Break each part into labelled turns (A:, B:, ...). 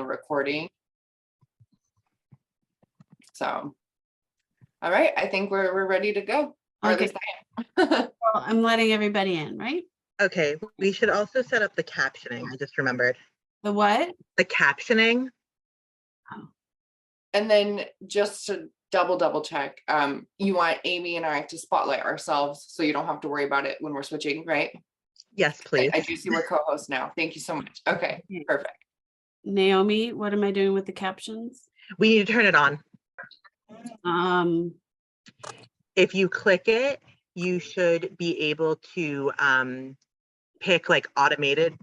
A: recording. So, all right, I think we're ready to go. Or at
B: Okay.
A: least I am.
B: Well, I'm letting everybody in, right?
C: Okay, we should also set up the captioning. I just remembered.
B: The what?
C: The captioning.
A: And then just to double check, you want Amy and I to spotlight ourselves so you don't have to worry about it when we're switching, right?
C: Yes, please.
A: I do see we're co-hosts now. Thank you so much. Okay, perfect.
B: Naomi, what am I doing with the captions?
C: We need to turn it on. If you click it, you should be able to pick like automated.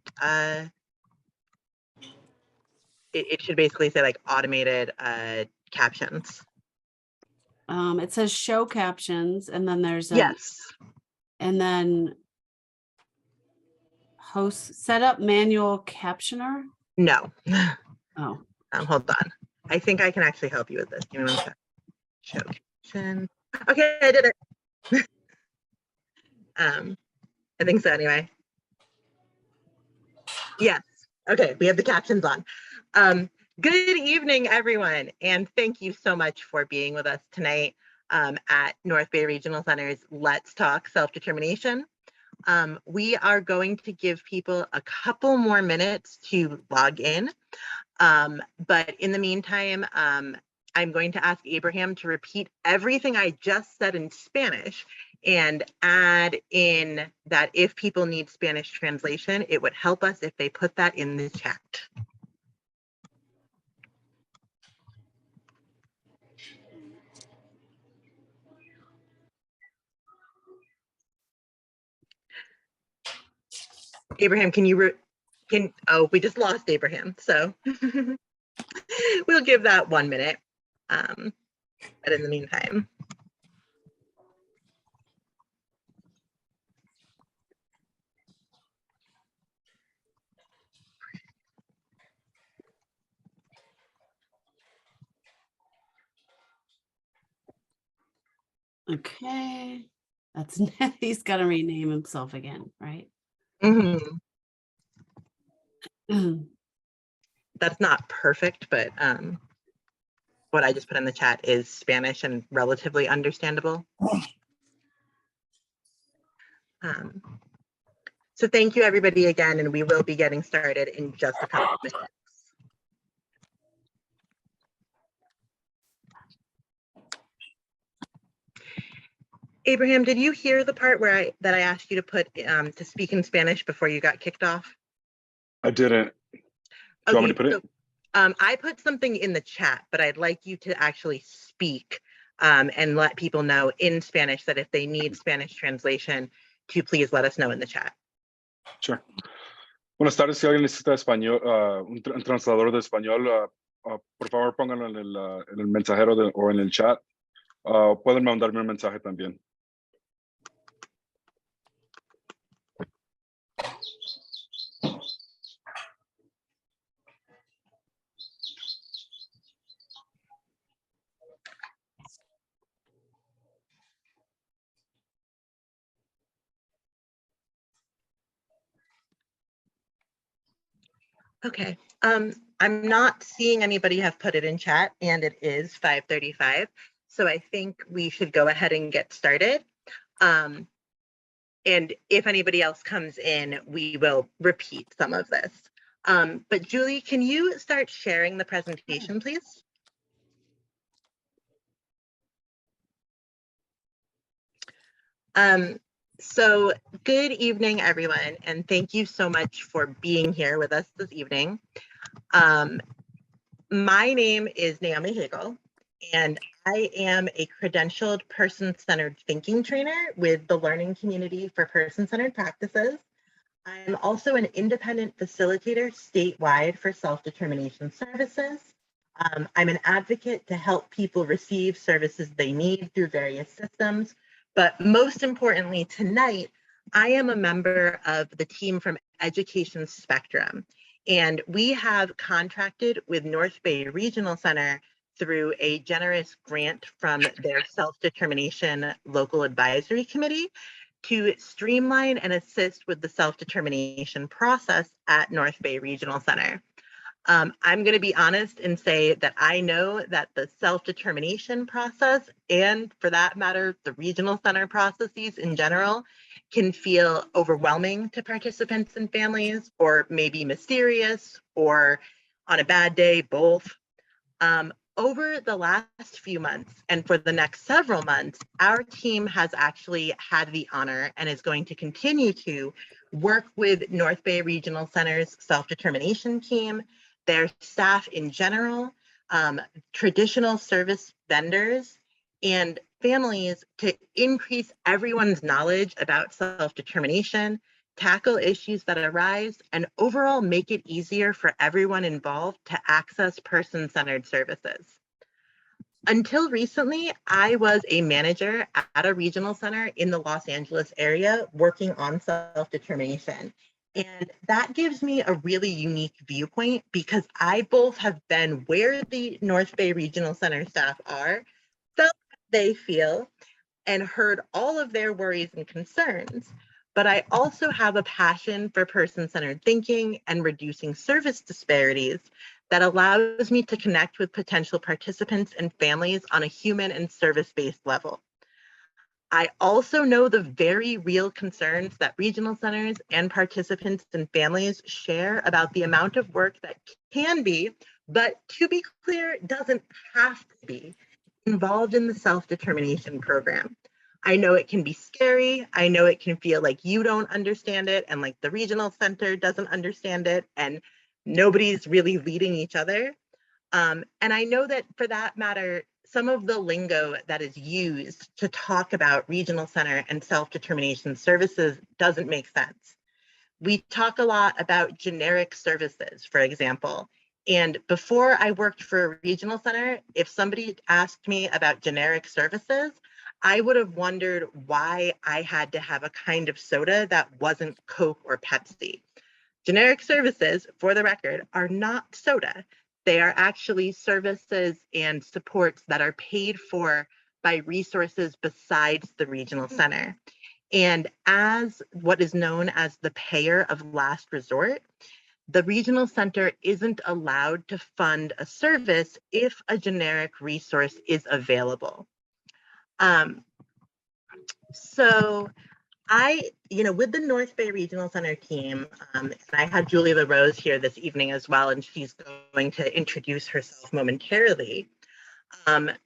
C: It should basically say like automated captions.
B: It says show captions, and then there's a
C: Yes.
B: and then host set up manual captioner.
C: No.
B: Oh,
C: Hold on. I think I can actually help you with this. Give me 1 sec. Show caption. Okay, I did it. I think so anyway. Yes. Okay, we have the captions on. Good evening, everyone, and thank you so much for being with us tonight at North Bay Regional Center's Let's Talk Self-Determination. We are going to give people a couple more minutes to log in, but in the meantime, I'm going to ask Abraham to repeat everything I just said in Spanish and add in that if people need Spanish translation, it would help us if they put that in the chat. Abraham, oh, we just lost Abraham, so we'll give that 1 minute, but in the meantime.
B: okay. That's he's got to rename himself again, right?
C: Mm-hmm. That's not perfect, but what I just put in the chat is Spanish and relatively understandable. So thank you everybody again, and we will be getting started in just a couple of minutes. Abraham, did you hear the part where I asked you to put to speak in Spanish before you got kicked off?
D: I didn't. Do you want me to put it?
C: I put something in the chat, but I'd like you to actually speak and let people know in Spanish that if they need Spanish translation, to please let us know in the chat.
D: Sure. Buenas tardes. Si alguien necesita español, un translador de español, por favor pónganlo en el mensajero o en el chat. Pueden mandarme un mensaje también.
C: Okay, I'm not seeing anybody have put it in chat, and it is 5:35, so I think we should go ahead and get started. And if anybody else comes in, we will repeat some of this. But Julie, can you start sharing the presentation, please? So good evening, everyone, and thank you so much for being here with us this evening. My name is Naomi Hagel, and I am a credentialed person-centered thinking trainer with the Learning Community for Person-Centered Practices. I'm also an independent facilitator statewide for self-determination services. I'm an advocate to help people receive services they need through various systems. But most importantly, tonight, I am a member of the team from Education Spectrum, and we have contracted with North Bay Regional Center through a generous grant from their Self-Determination Local Advisory Committee to streamline and assist with the self-determination process at North Bay Regional Center. I'm going to be honest and say that I know that the self-determination process, and for that matter, the regional center processes in general, can feel overwhelming to participants and families, or maybe mysterious, or on a bad day, both. Over the last few months and for the next several months, our team has actually had the honor and is going to continue to work with North Bay Regional Center's self-determination team, their staff in general, traditional service vendors, and families to increase everyone's knowledge about self-determination, tackle issues that arise, and overall make it easier for everyone involved to access person-centered services. Until recently, I was a manager at a regional center in the Los Angeles area working on self-determination. And that gives me a really unique viewpoint because I both have been where the North Bay Regional Center staff are, felt how they feel, and heard all of their worries and concerns. But I also have a passion for person-centered thinking and reducing service disparities that allows me to connect with potential participants and families on a human and service-based level. I also know the very real concerns that regional centers and participants and families share about the amount of work that can be, but to be clear, doesn't have to be, involved in the self-determination program. I know it can be scary. I know it can feel like you don't understand it and like the regional center doesn't understand it and nobody's really leading each other. And I know that for that matter, some of the lingo that is used to talk about regional center and self-determination services doesn't make sense. We talk a lot about generic services, for example. And before I worked for a regional center, if somebody asked me about generic services, I would have wondered why I had to have a kind of soda that wasn't Coke or Pepsi. Generic services, for the record, are not soda. They are actually services and supports that are paid for by resources besides the regional center. And as what is known as the payer of last resort, the regional center isn't allowed to fund a service if a generic resource is available. So with the North Bay Regional Center team, and I had Julie LaRose here this evening as well, and she's going to introduce herself momentarily.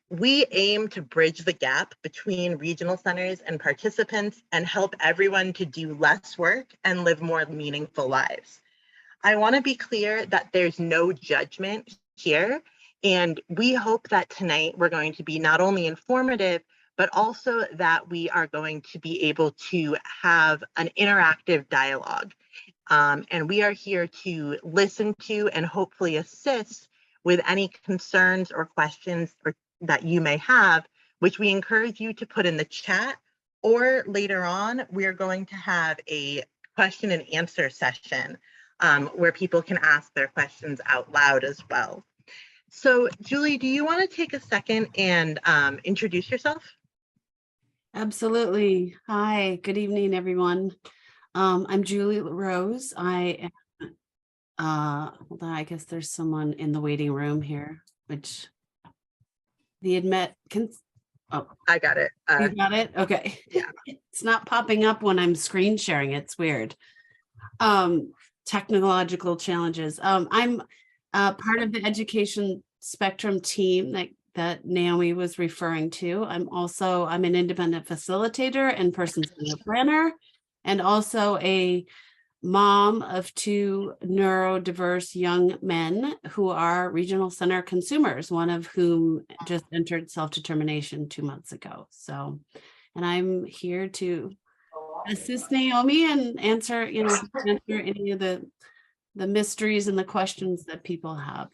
C: We aim to bridge the gap between regional centers and participants and help everyone to do less work and live more meaningful lives. I want to be clear that there's no judgment here, and we hope that tonight we're going to be not only informative, but also that we are going to be able to have an interactive dialogue. And we are here to listen to and hopefully assist with any concerns or questions that you may have, which we encourage you to put in the chat, or later on, we are going to have a question and answer session where people can ask their questions out loud as well. So Julie, do you want to take a second and introduce yourself?
B: Absolutely. Hi, good evening, everyone. I'm Julie LaRose. I am, hold on, I guess there's someone in the waiting room here, which the admit can, oh.
C: I got it.
B: You got it? Okay.
C: Yeah.
B: It's not popping up when I'm screen sharing. It's weird. Technological challenges. I'm part of the education spectrum team that Naomi was referring to. I'm an independent facilitator and person-centered planner, and also a mom of 2 neurodiverse young men who are regional center consumers, one of whom just entered self-determination 2 months ago. So, and I'm here to assist Naomi and answer any of the mysteries and the questions that people have.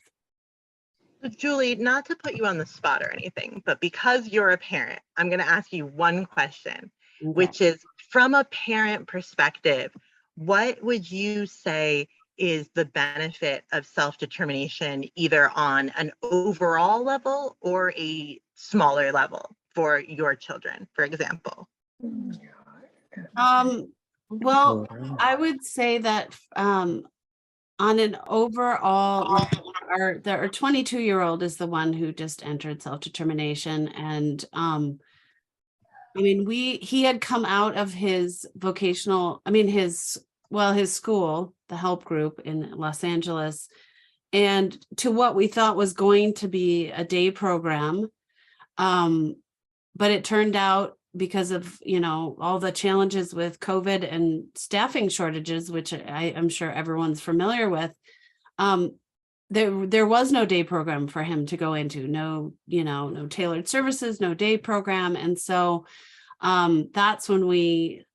C: So Julie, not to put you on the spot or anything, but because you're a parent, I'm going to ask you one question, which is, from a parent perspective, what would you say is the benefit of self-determination, either on an overall level or a smaller level for your children, for example?
B: Well, I would say that on an overall, level, our 22-year-old is the one who just entered self-determination. And I mean, he had come out of his vocational, his school, the help group in Los Angeles, and to what we thought was going to be a day program. But it turned out, because of, all the challenges with COVID and staffing shortages, which I'm sure everyone's familiar with, there was no day program for him to go into, no tailored services, no day program. And so that's when we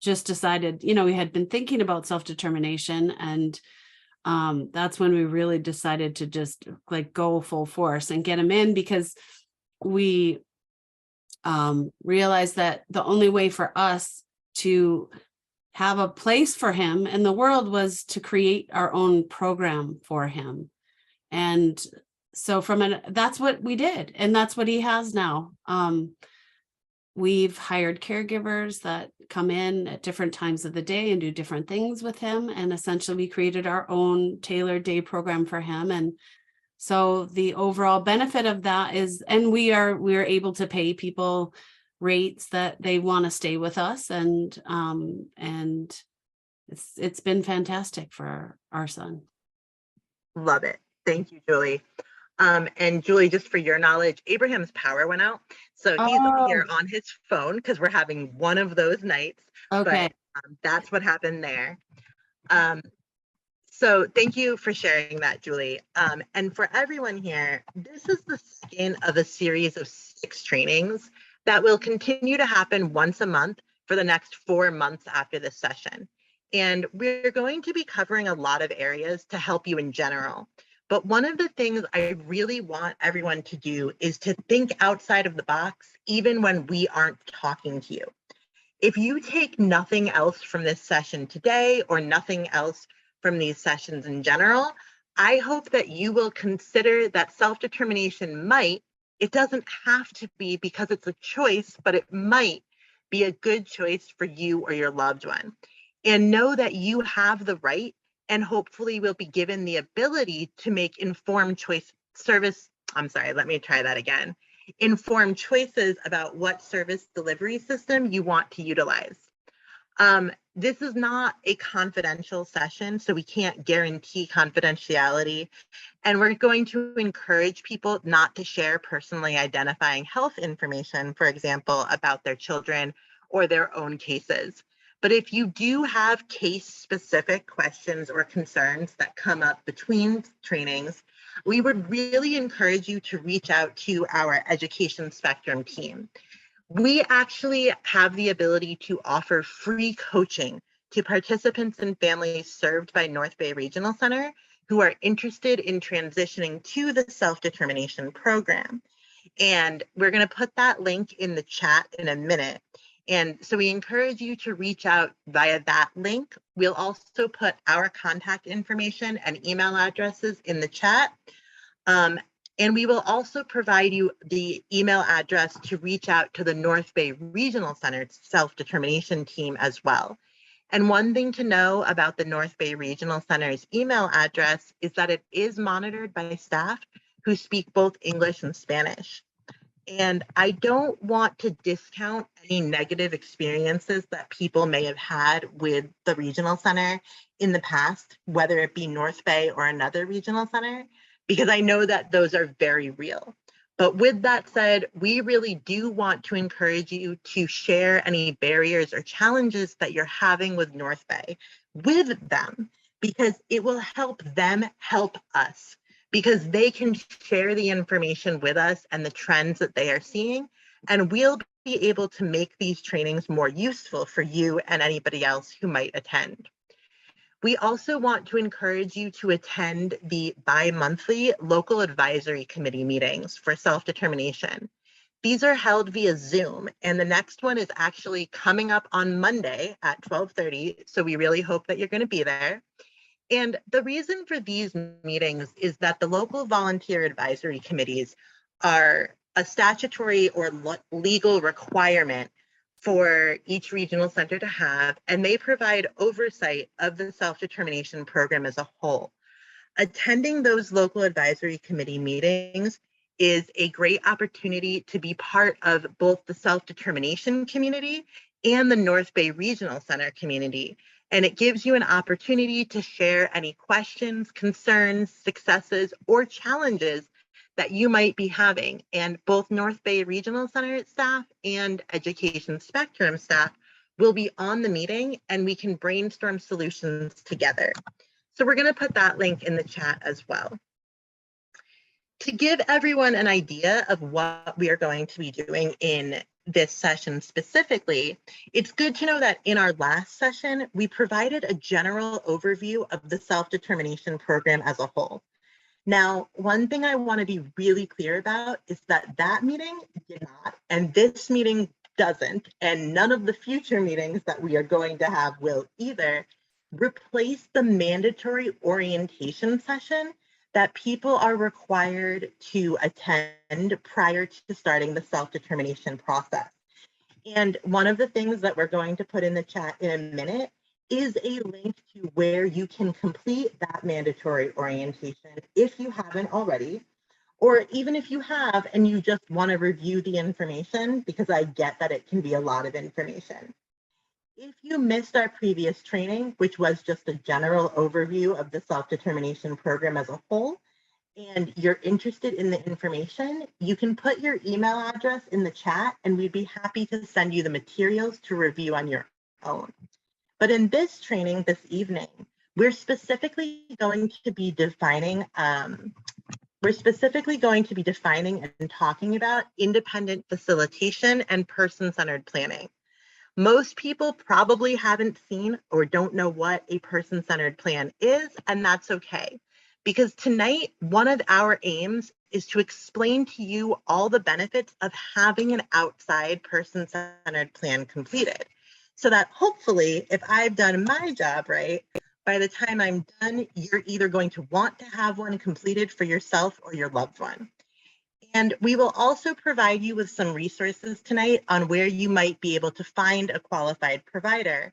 B: just decided, we had been thinking about self-determination, and that's when we really decided to just like go full force and get him in, because we realized that the only way for us to have a place for him in the world was to create our own program for him. And so that's what we did, and that's what he has now. We've hired caregivers that come in at different times of the day and do different things with him, and essentially we created our own tailored day program for him. And so the overall benefit of that is, and we are able to pay people rates that they want to stay with us, and it's been fantastic for our son.
C: Love it. Thank you, Julie. And Julie, just for your knowledge, Abraham's power went out, so he's here on his phone because we're having one of those nights.
B: Okay.
C: But that's what happened there. So thank you for sharing that, Julie. And for everyone here, this is the skin of a series of 6 trainings that will continue to happen once a month for the next 4 months after this session. And we're going to be covering a lot of areas to help you in general. But one of the things I really want everyone to do is to think outside of the box, even when we aren't talking to you. If you take nothing else from this session today, or nothing else from these sessions in general, I hope that you will consider that self-determination it doesn't have to be because it's a choice, but it might be a good choice for you or your loved one. And know that you have the right, and hopefully will be given the ability to make informed informed choices about what service delivery system you want to utilize. This is not a confidential session, so we can't guarantee confidentiality. And we're going to encourage people not to share personally identifying health information, for example, about their children or their own cases. But if you do have case-specific questions or concerns that come up between trainings, we would really encourage you to reach out to our Education Spectrum team. We actually have the ability to offer free coaching to participants and families served by North Bay Regional Center who are interested in transitioning to the self-determination program. And we're going to put that link in the chat in a minute. And so we encourage you to reach out via that link. We'll also put our contact information and email addresses in the chat. And we will also provide you the email address to reach out to the North Bay Regional Center's self-determination team as well. And one thing to know about the North Bay Regional Center's email address is that it is monitored by staff who speak both English and Spanish. And I don't want to discount any negative experiences that people may have had with the regional center in the past, whether it be North Bay or another regional center, because I know that those are very real. But with that said, we really do want to encourage you to share any barriers or challenges that you're having with North Bay with them, because it will help them help us, because they can share the information with us and the trends that they are seeing, and we'll be able to make these trainings more useful for you and anybody else who might attend. We also want to encourage you to attend the bi-monthly local advisory committee meetings for self-determination. These are held via Zoom, and the next one is actually coming up on Monday at 12:30, so we really hope that you're going to be there. And the reason for these meetings is that the local volunteer advisory committees are a statutory or legal requirement for each regional center to have, and they provide oversight of the self-determination program as a whole. Attending those local advisory committee meetings is a great opportunity to be part of both the self-determination community and the North Bay Regional Center community. And it gives you an opportunity to share any questions, concerns, successes, or challenges that you might be having. And both North Bay Regional Center staff and Education Spectrum staff will be on the meeting, and we can brainstorm solutions together. So we're going to put that link in the chat as well. To give everyone an idea of what we are going to be doing in this session specifically, it's good to know that in our last session, we provided a general overview of the self-determination program as a whole. Now, one thing I want to be really clear about is that that meeting did not, and this meeting doesn't, and none of the future meetings that we are going to have will either, replace the mandatory orientation session that people are required to attend prior to starting the self-determination process. And one of the things that we're going to put in the chat in a minute is a link to where you can complete that mandatory orientation if you haven't already, or even if you have and you just want to review the information, because I get that it can be a lot of information. If you missed our previous training, which was just a general overview of the self-determination program as a whole, and you're interested in the information, you can put your email address in the chat and we'd be happy to send you the materials to review on your own. But in this training this evening, we're specifically going to be defining and talking about independent facilitation and person-centered planning. Most people probably haven't seen or don't know what a person-centered plan is, and that's okay. Because tonight, one of our aims is to explain to you all the benefits of having an outside person-centered plan completed. So that hopefully, if I've done my job right, by the time I'm done, you're either going to want to have one completed for yourself or your loved one. And we will also provide you with some resources tonight on where you might be able to find a qualified provider.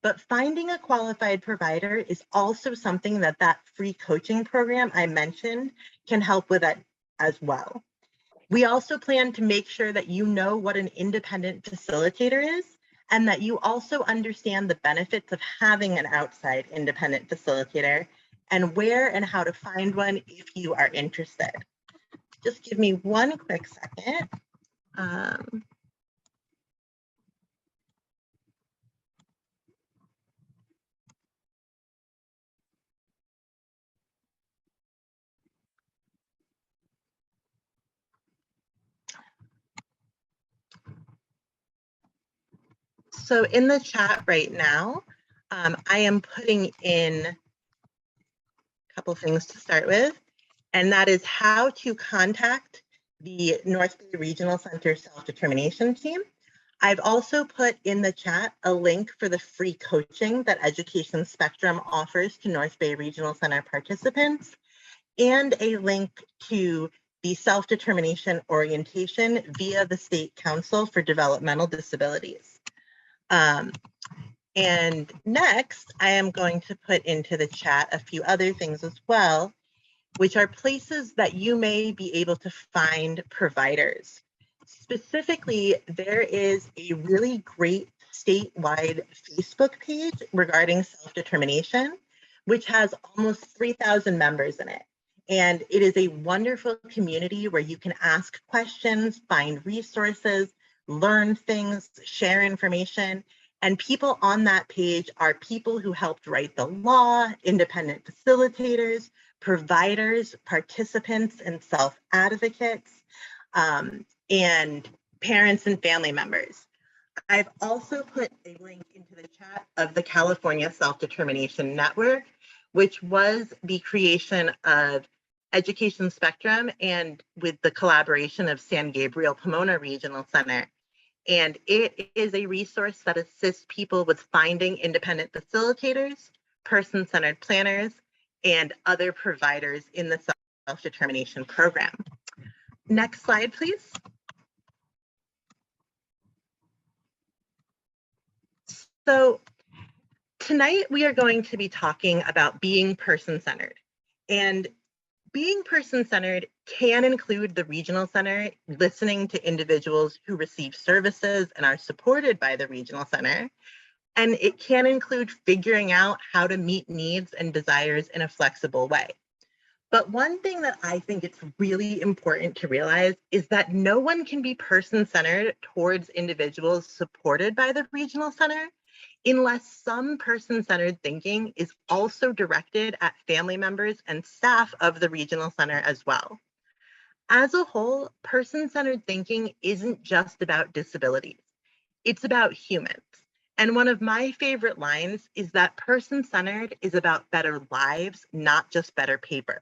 C: But finding a qualified provider is also something that free coaching program I mentioned can help with that as well. We also plan to make sure that you know what an independent facilitator is, and that you also understand the benefits of having an outside independent facilitator and where and how to find one if you are interested. Just give me one quick second. So in the chat right now, I am putting in a couple things to start with, and that is how to contact the North Bay Regional Center Self-Determination Team. I've also put in the chat a link for the free coaching that Education Spectrum offers to North Bay Regional Center participants, and a link to the self-determination orientation via the State Council for Developmental Disabilities. And next, I am going to put into the chat a few other things as well, which are places that you may be able to find providers. Specifically, there is a really great statewide Facebook page regarding self-determination, which has almost 3,000 members in it. And it is a wonderful community where you can ask questions, find resources, learn things, share information. And people on that page are people who helped write the law, independent facilitators, providers, participants, and self-advocates, and parents and family members. I've also put a link into the chat of the California Self-Determination Network, which was the creation of Education Spectrum and with the collaboration of San Gabriel Pomona Regional Center. And it is a resource that assists people with finding independent facilitators, person-centered planners, and other providers in the self-determination program. Next slide, please. So tonight we are going to be talking about being person-centered. And being person-centered can include the regional center listening to individuals who receive services and are supported by the regional center. And it can include figuring out how to meet needs and desires in a flexible way. But one thing that I think it's really important to realize is that no one can be person-centered towards individuals supported by the regional center unless some person-centered thinking is also directed at family members and staff of the regional center as well. As a whole, person-centered thinking isn't just about disabilities. It's about humans. And one of my favorite lines is that person-centered is about better lives, not just better paper.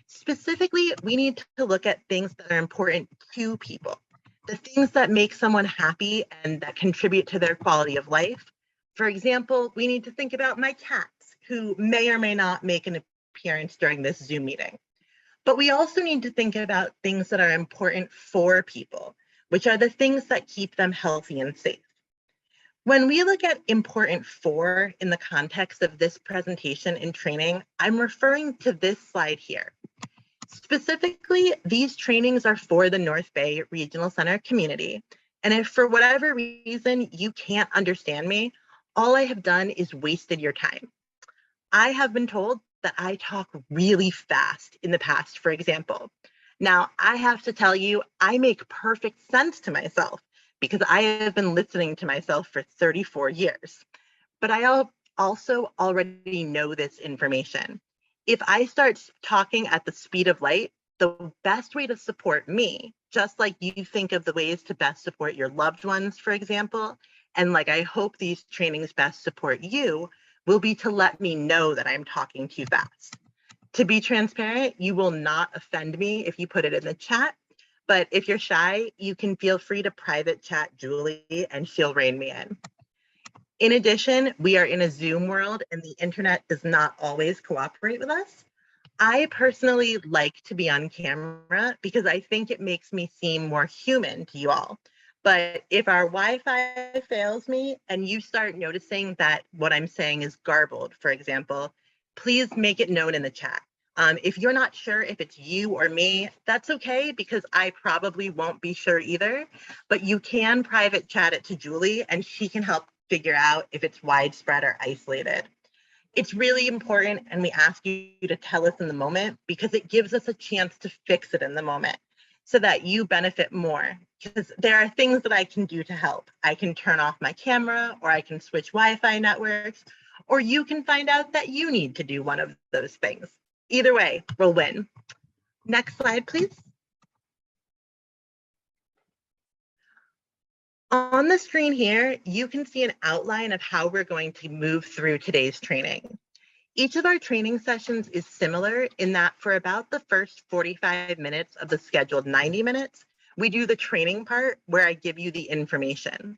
C: Specifically, we need to look at things that are important to people, the things that make someone happy and that contribute to their quality of life. For example, we need to think about my cats, who may or may not make an appearance during this Zoom meeting. But we also need to think about things that are important for people, which are the things that keep them healthy and safe. When we look at important for in the context of this presentation and training, I'm referring to this slide here. Specifically, these trainings are for the North Bay Regional Center community. And if for whatever reason you can't understand me, all I have done is wasted your time. I have been told that I talk really fast in the past, for example. Now, I have to tell you, I make perfect sense to myself because I have been listening to myself for 34 years. But I also already know this information. If I start talking at the speed of light, the best way to support me, just like you think of the ways to best support your loved ones, for example, and like I hope these trainings best support you, will be to let me know that I'm talking too fast. To be transparent, you will not offend me if you put it in the chat, but if you're shy, you can feel free to private chat Julie and she'll rein me in. In addition, we are in a Zoom world and the internet does not always cooperate with us. I personally like to be on camera because I think it makes me seem more human to you all. But if our Wi-Fi fails me and you start noticing that what I'm saying is garbled, for example, please make it known in the chat. If you're not sure if it's you or me, that's okay because I probably won't be sure either, but you can private chat it to Julie and she can help figure out if it's widespread or isolated. It's really important and we ask you to tell us in the moment because it gives us a chance to fix it in the moment so that you benefit more. Because there are things that I can do to help. I can turn off my camera or I can switch Wi-Fi networks, or you can find out that you need to do one of those things. Either way, we'll win. Next slide, please. On the screen here, you can see an outline of how we're going to move through today's training. Each of our training sessions is similar in that for about the first 45 minutes of the scheduled 90 minutes, we do the training part where I give you the information.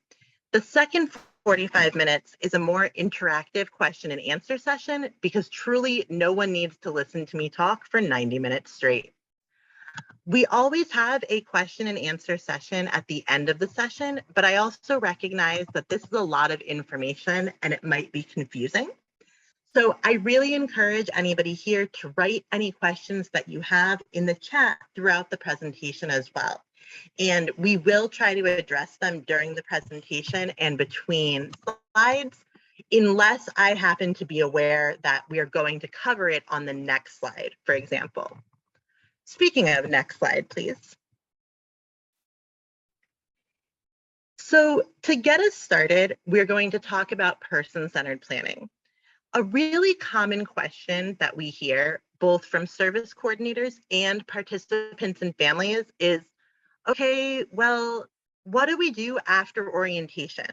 C: The second 45 minutes is a more interactive question and answer session because truly no one needs to listen to me talk for 90 minutes straight. We always have a question and answer session at the end of the session, but I also recognize that this is a lot of information and it might be confusing. So I really encourage anybody here to write any questions that you have in the chat throughout the presentation as well. And we will try to address them during the presentation and between slides, unless I happen to be aware that we are going to cover it on the next slide, for example. Speaking of next slide, please. So to get us started, we're going to talk about person-centered planning. A really common question that we hear, both from service coordinators and participants and families is, okay, well, what do we do after orientation?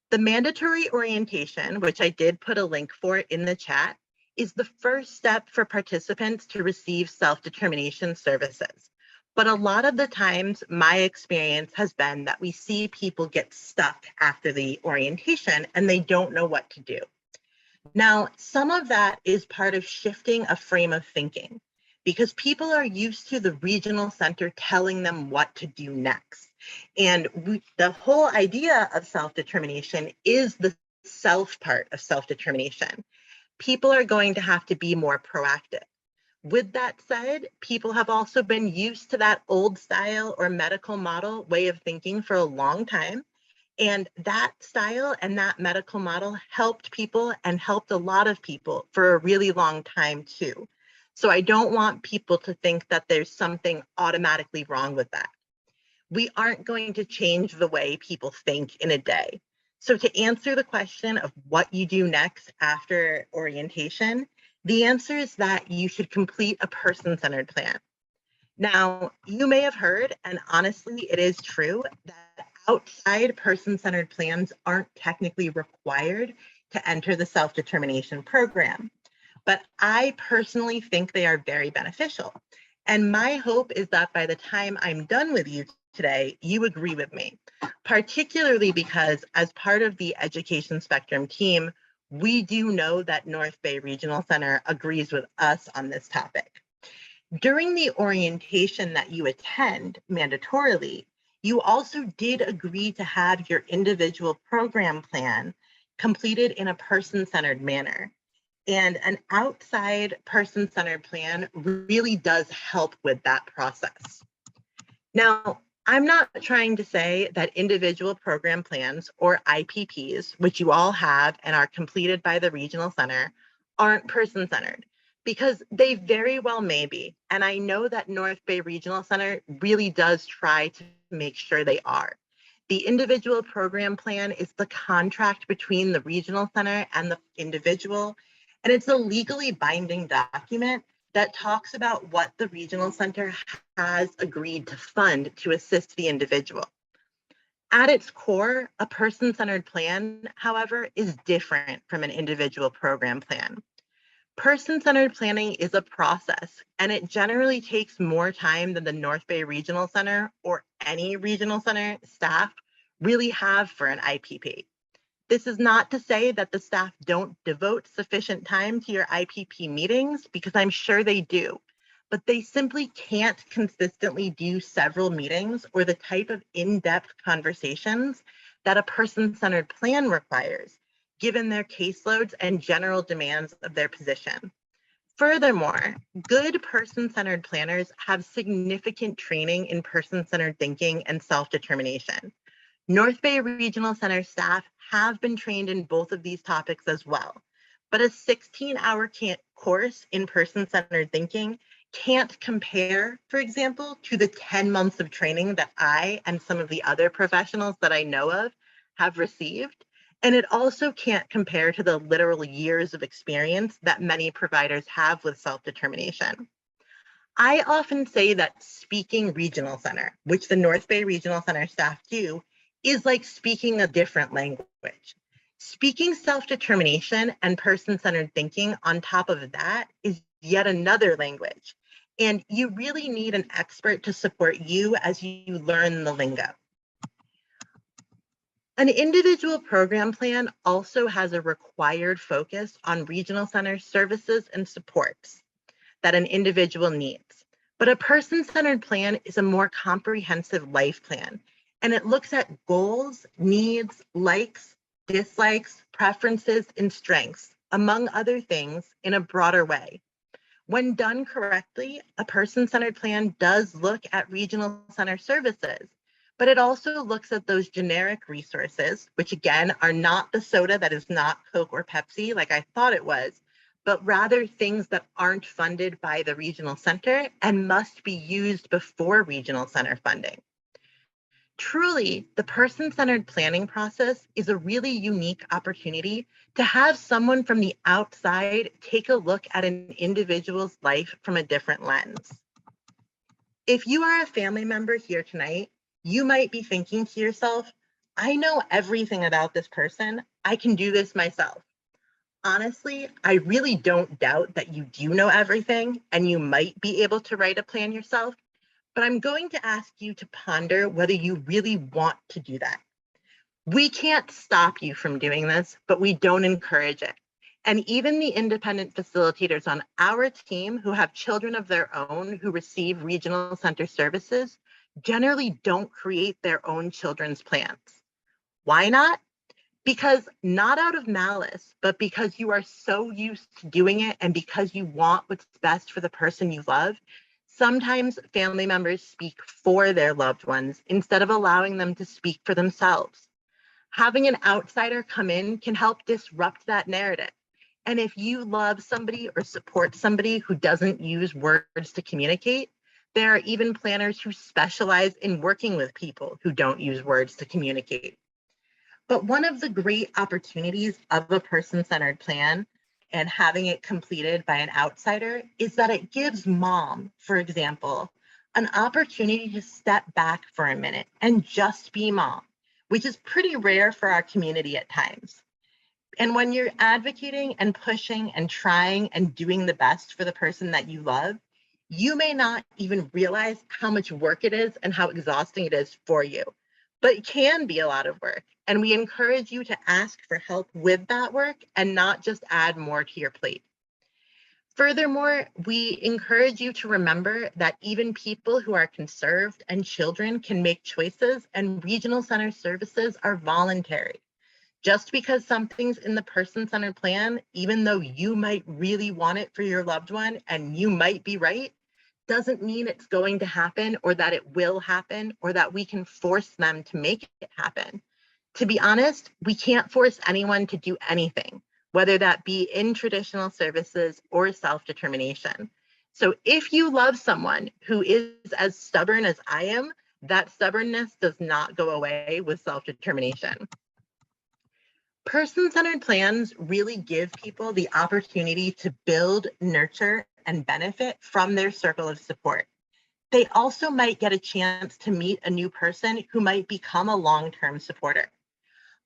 C: The mandatory orientation, which I did put a link for in the chat, is the first step for participants to receive self-determination services. But a lot of the times, my experience has been that we see people get stuck after the orientation and they don't know what to do. Now, some of that is part of shifting a frame of thinking because people are used to the regional center telling them what to do next. And the whole idea of self-determination is the self part of self-determination. People are going to have to be more proactive. With that said, people have also been used to that old style or medical model way of thinking for a long time. And that style and that medical model helped people and helped a lot of people for a really long time too. So I don't want people to think that there's something automatically wrong with that. We aren't going to change the way people think in a day. So to answer the question of what you do next after orientation, the answer is that you should complete a person-centered plan. Now, you may have heard, and honestly, it is true, that outside person-centered plans aren't technically required to enter the self-determination program. But I personally think they are very beneficial. And my hope is that by the time I'm done with you today, you agree with me, particularly because as part of the Education Spectrum team, we do know that North Bay Regional Center agrees with us on this topic. During the orientation that you attend mandatorily, you also did agree to have your individual program plan completed in a person-centered manner. And an outside person-centered plan really does help with that process. Now, I'm not trying to say that individual program plans or IPPs, which you all have and are completed by the regional center, aren't person-centered, because they very well may be. And I know that North Bay Regional Center really does try to make sure they are. The individual program plan is the contract between the regional center and the individual, and it's a legally binding document that talks about what the regional center has agreed to fund to assist the individual. At its core, a person-centered plan, however, is different from an individual program plan. Person-centered planning is a process, and it generally takes more time than the North Bay Regional Center or any regional center staff really have for an IPP. This is not to say that the staff don't devote sufficient time to your IPP meetings, because I'm sure they do, but they simply can't consistently do several meetings or the type of in-depth conversations that a person-centered plan requires, given their caseloads and general demands of their position. Furthermore, good person-centered planners have significant training in person-centered thinking and self-determination. North Bay Regional Center staff have been trained in both of these topics as well, but a 16-hour course in person-centered thinking can't compare, for example, to the 10 months of training that I and some of the other professionals that I know of have received. And it also can't compare to the literal years of experience that many providers have with self-determination. I often say that speaking regional center, which the North Bay Regional Center staff do, is like speaking a different language. Speaking self-determination and person-centered thinking on top of that is yet another language. And you really need an expert to support you as you learn the lingo. An individual program plan also has a required focus on regional center services and supports that an individual needs. But a person-centered plan is a more comprehensive life plan, and it looks at goals, needs, likes, dislikes, preferences, and strengths, among other things, in a broader way. When done correctly, a person-centered plan does look at regional center services, but it also looks at those generic resources, which again are not the soda that is not Coke or Pepsi like I thought it was, but rather things that aren't funded by the regional center and must be used before regional center funding. Truly, the person-centered planning process is a really unique opportunity to have someone from the outside take a look at an individual's life from a different lens. If you are a family member here tonight, you might be thinking to yourself, I know everything about this person. I can do this myself. Honestly, I really don't doubt that you do know everything and you might be able to write a plan yourself, but I'm going to ask you to ponder whether you really want to do that. We can't stop you from doing this, but we don't encourage it. And even the independent facilitators on our team who have children of their own who receive regional center services generally don't create their own children's plans. Why not? Because not out of malice, but because you are so used to doing it and because you want what's best for the person you love, sometimes family members speak for their loved ones instead of allowing them to speak for themselves. Having an outsider come in can help disrupt that narrative. And if you love somebody or support somebody who doesn't use words to communicate, there are even planners who specialize in working with people who don't use words to communicate. But one of the great opportunities of a person-centered plan and having it completed by an outsider is that it gives mom, for example, an opportunity to step back for a minute and just be mom, which is pretty rare for our community at times. And when you're advocating and pushing and trying and doing the best for the person that you love, you may not even realize how much work it is and how exhausting it is for you. But it can be a lot of work. And we encourage you to ask for help with that work and not just add more to your plate. Furthermore, we encourage you to remember that even people who are conserved and children can make choices, and regional center services are voluntary. Just because something's in the person-centered plan, even though you might really want it for your loved one and you might be right, doesn't mean it's going to happen or that it will happen or that we can force them to make it happen. To be honest, we can't force anyone to do anything, whether that be in traditional services or self-determination. So if you love someone who is as stubborn as I am, that stubbornness does not go away with self-determination. Person-centered plans really give people the opportunity to build, nurture, and benefit from their circle of support. They also might get a chance to meet a new person who might become a long-term supporter.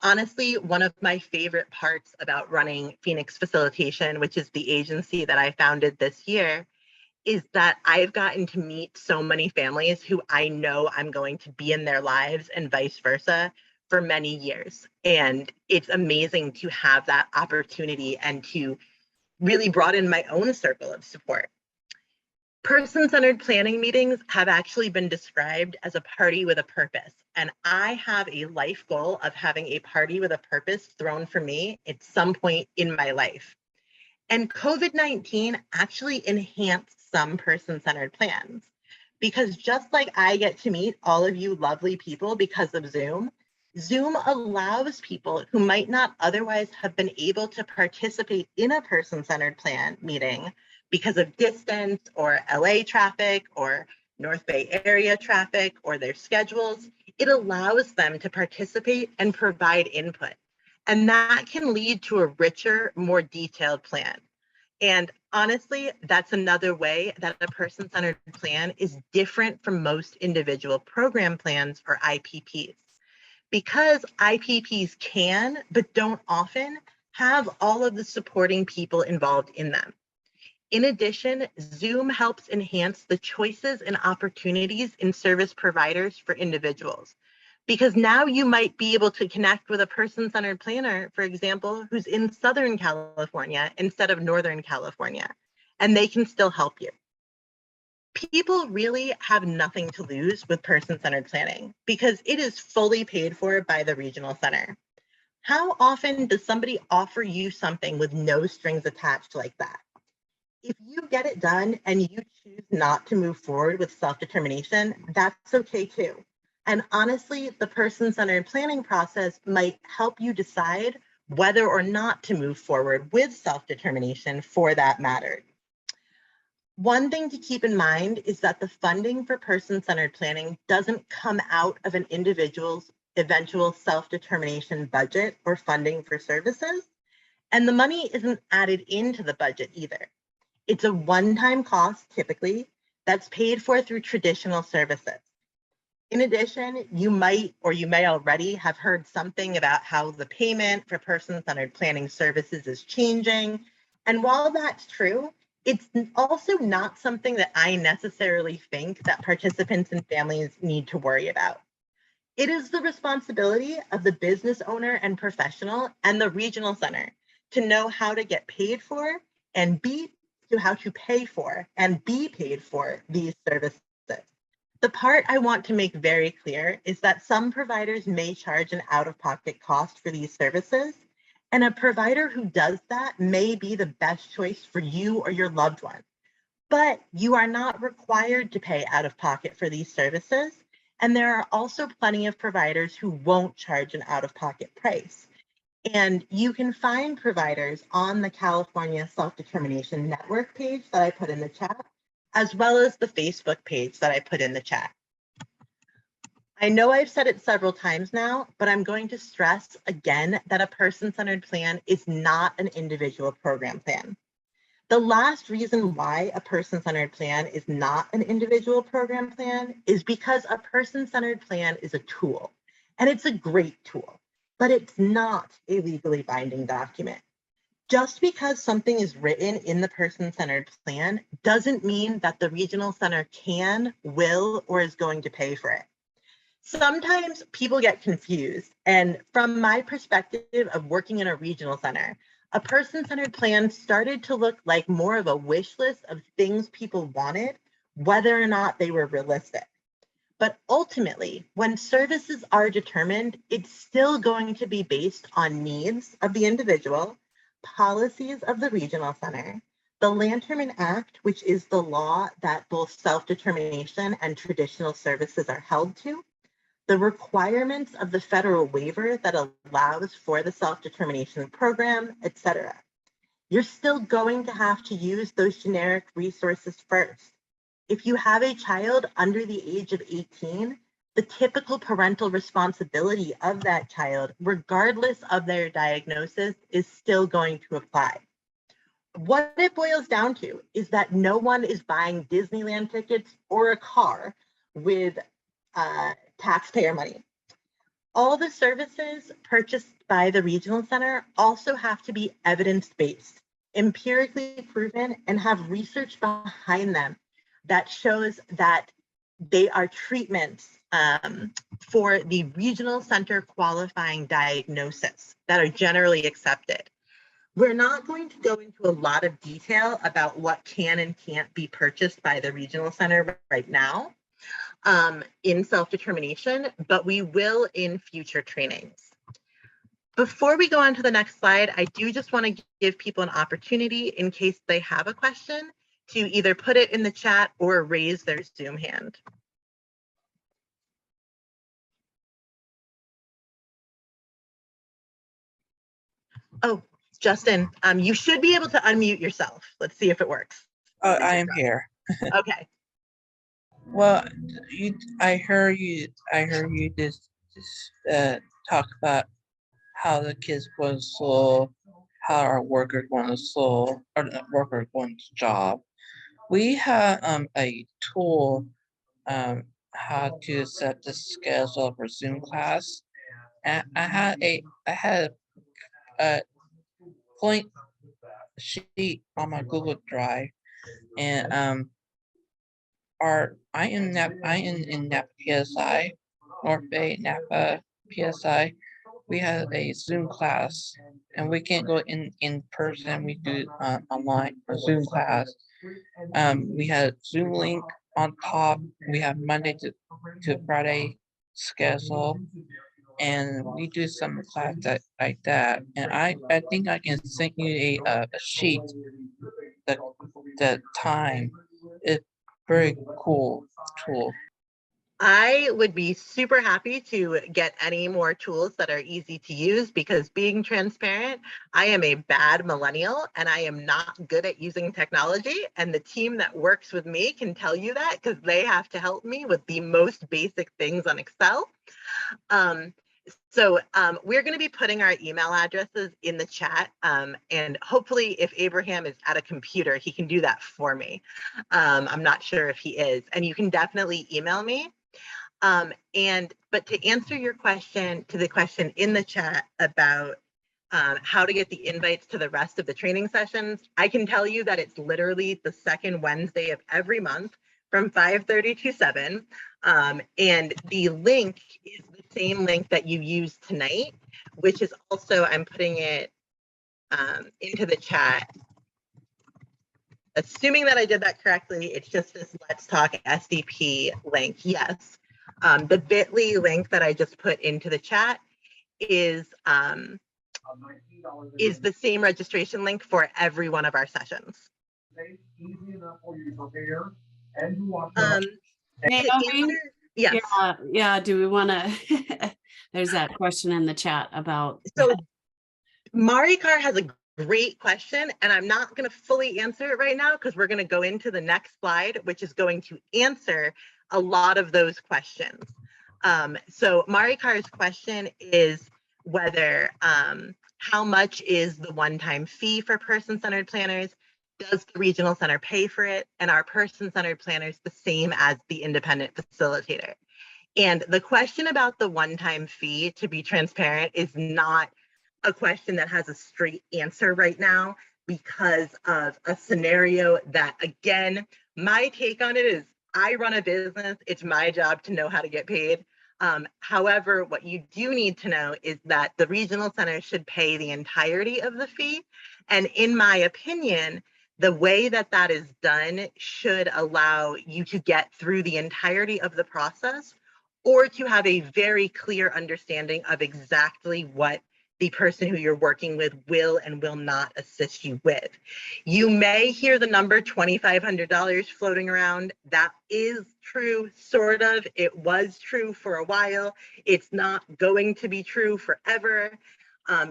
C: Honestly, one of my favorite parts about running Phoenix Facilitation, which is the agency that I founded this year, is that I've gotten to meet so many families who I know I'm going to be in their lives and vice versa for many years. And it's amazing to have that opportunity and to really broaden my own circle of support. Person-centered planning meetings have actually been described as a party with a purpose. And I have a life goal of having a party with a purpose thrown for me at some point in my life. And COVID-19 actually enhanced some person-centered plans, because just like I get to meet all of you lovely people because of Zoom, Zoom allows people who might not otherwise have been able to participate in a person-centered plan meeting because of distance or LA traffic or North Bay area traffic or their schedules. It allows them to participate and provide input. And that can lead to a richer, more detailed plan. And honestly, that's another way that a person-centered plan is different from most individual program plans or IPPs. Because IPPs can, but don't often, have all of the supporting people involved in them. In addition, Zoom helps enhance the choices and opportunities in service providers for individuals. Because now you might be able to connect with a person-centered planner, for example, who's in Southern California instead of Northern California, and they can still help you. People really have nothing to lose with person-centered planning because it is fully paid for by the regional center. How often does somebody offer you something with no strings attached like that? If you get it done and you choose not to move forward with self-determination, that's okay too. And honestly, the person-centered planning process might help you decide whether or not to move forward with self-determination for that matter. One thing to keep in mind is that the funding for person-centered planning doesn't come out of an individual's eventual self-determination budget or funding for services, and the money isn't added into the budget either. It's a one-time cost, typically, that's paid for through traditional services. In addition, you might or you may already have heard something about how the payment for person-centered planning services is changing. And while that's true, it's also not something that I necessarily think that participants and families need to worry about. It is the responsibility of the business owner and professional and the regional center to know how to get paid for and to how to pay for and be paid for these services. The part I want to make very clear is that some providers may charge an out-of-pocket cost for these services, and a provider who does that may be the best choice for you or your loved one. But you are not required to pay out of pocket for these services. And there are also plenty of providers who won't charge an out-of-pocket price. And you can find providers on the California Self-Determination Network page that I put in the chat, as well as the Facebook page that I put in the chat. I know I've said it several times now, but I'm going to stress again that a person-centered plan is not an individual program plan. The last reason why a person-centered plan is not an individual program plan is because a person-centered plan is a tool, and it's a great tool, but it's not a legally binding document. Just because something is written in the person-centered plan doesn't mean that the regional center can, will, or is going to pay for it. Sometimes people get confused, and from my perspective of working in a regional center, a person-centered plan started to look like more of a wish list of things people wanted, whether or not they were realistic. But ultimately, when services are determined, it's still going to be based on needs of the individual, policies of the regional center, the Lanterman Act, which is the law that both self-determination and traditional services are held to, the requirements of the federal waiver that allows for the self-determination program, etc. You're still going to have to use those generic resources first. If you have a child under the age of 18, the typical parental responsibility of that child, regardless of their diagnosis, is still going to apply. What it boils down to is that no one is buying Disneyland tickets or a car with taxpayer money. All the services purchased by the regional center also have to be evidence-based, empirically proven, and have research behind them that shows that they are treatments for the regional center qualifying diagnosis that are generally accepted. We're not going to go into a lot of detail about what can and can't be purchased by the regional center right now in self-determination, but we will in future trainings. Before we go on to the next slide, I do just want to give people an opportunity in case they have a question to either put it in the chat or raise their Zoom hand. Oh, Justin, you should be able to unmute yourself. Let's see if it works.
E: I am here.
C: Okay.
E: Well, I heard you just talk about how the kids going to school, how our workers going to school, or the workers going to job. We have a tool how to set the schedule for Zoom class, and I had a point sheet on my Google Drive, and I am in Napa PSI, North Bay Napa PSI. We have a Zoom class, and we can't go in person. We do online for Zoom class. We had Zoom link on top. We have Monday to Friday schedule, and we do some class like that. And I think I can send you a sheet the time. It's very cool tool.
C: I would be super happy to get any more tools that are easy to use, because being transparent, I am a bad millennial and I am not good at using technology. And the team that works with me can tell you that, because they have to help me with the most basic things on Excel. So we're going to be putting our email addresses in the chat, and hopefully if Abraham is at a computer, he can do that for me. I'm not sure if he is, and you can definitely email me. But to answer your question, to the question in the chat about how to get the invites to the rest of the training sessions, I can tell you that it's literally the second Wednesday of every month from 5:30 to 7. And the link is the same link that you used tonight, which is also, I'm putting it into the chat. assuming that I did that correctly, it's just this Let's Talk SDP link. Yes. The bit.ly link that I just put into the chat is the same registration link for every one of our sessions.
B: Naomi?
C: Yes.
B: Yeah, do we want to, there's that question in the chat about.
C: So Marikar has a great question, and I'm not going to fully answer it right now because we're going to go into the next slide, which is going to answer a lot of those questions. So Marikar's question is whether how much is the one-time fee for person-centered planners? Does the regional center pay for it? And are person-centered planners the same as the independent facilitator? And the question about the one-time fee, to be transparent, is not a question that has a straight answer right now because of a scenario that, again, my take on it is I run a business. It's my job to know how to get paid. However, what you do need to know is that the regional center should pay the entirety of the fee. And in my opinion, the way that that is done should allow you to get through the entirety of the process, or to have a very clear understanding of exactly what the person who you're working with will and will not assist you with. You may hear the number $2,500 floating around. That is true, sort of. It was true for a while. It's not going to be true forever.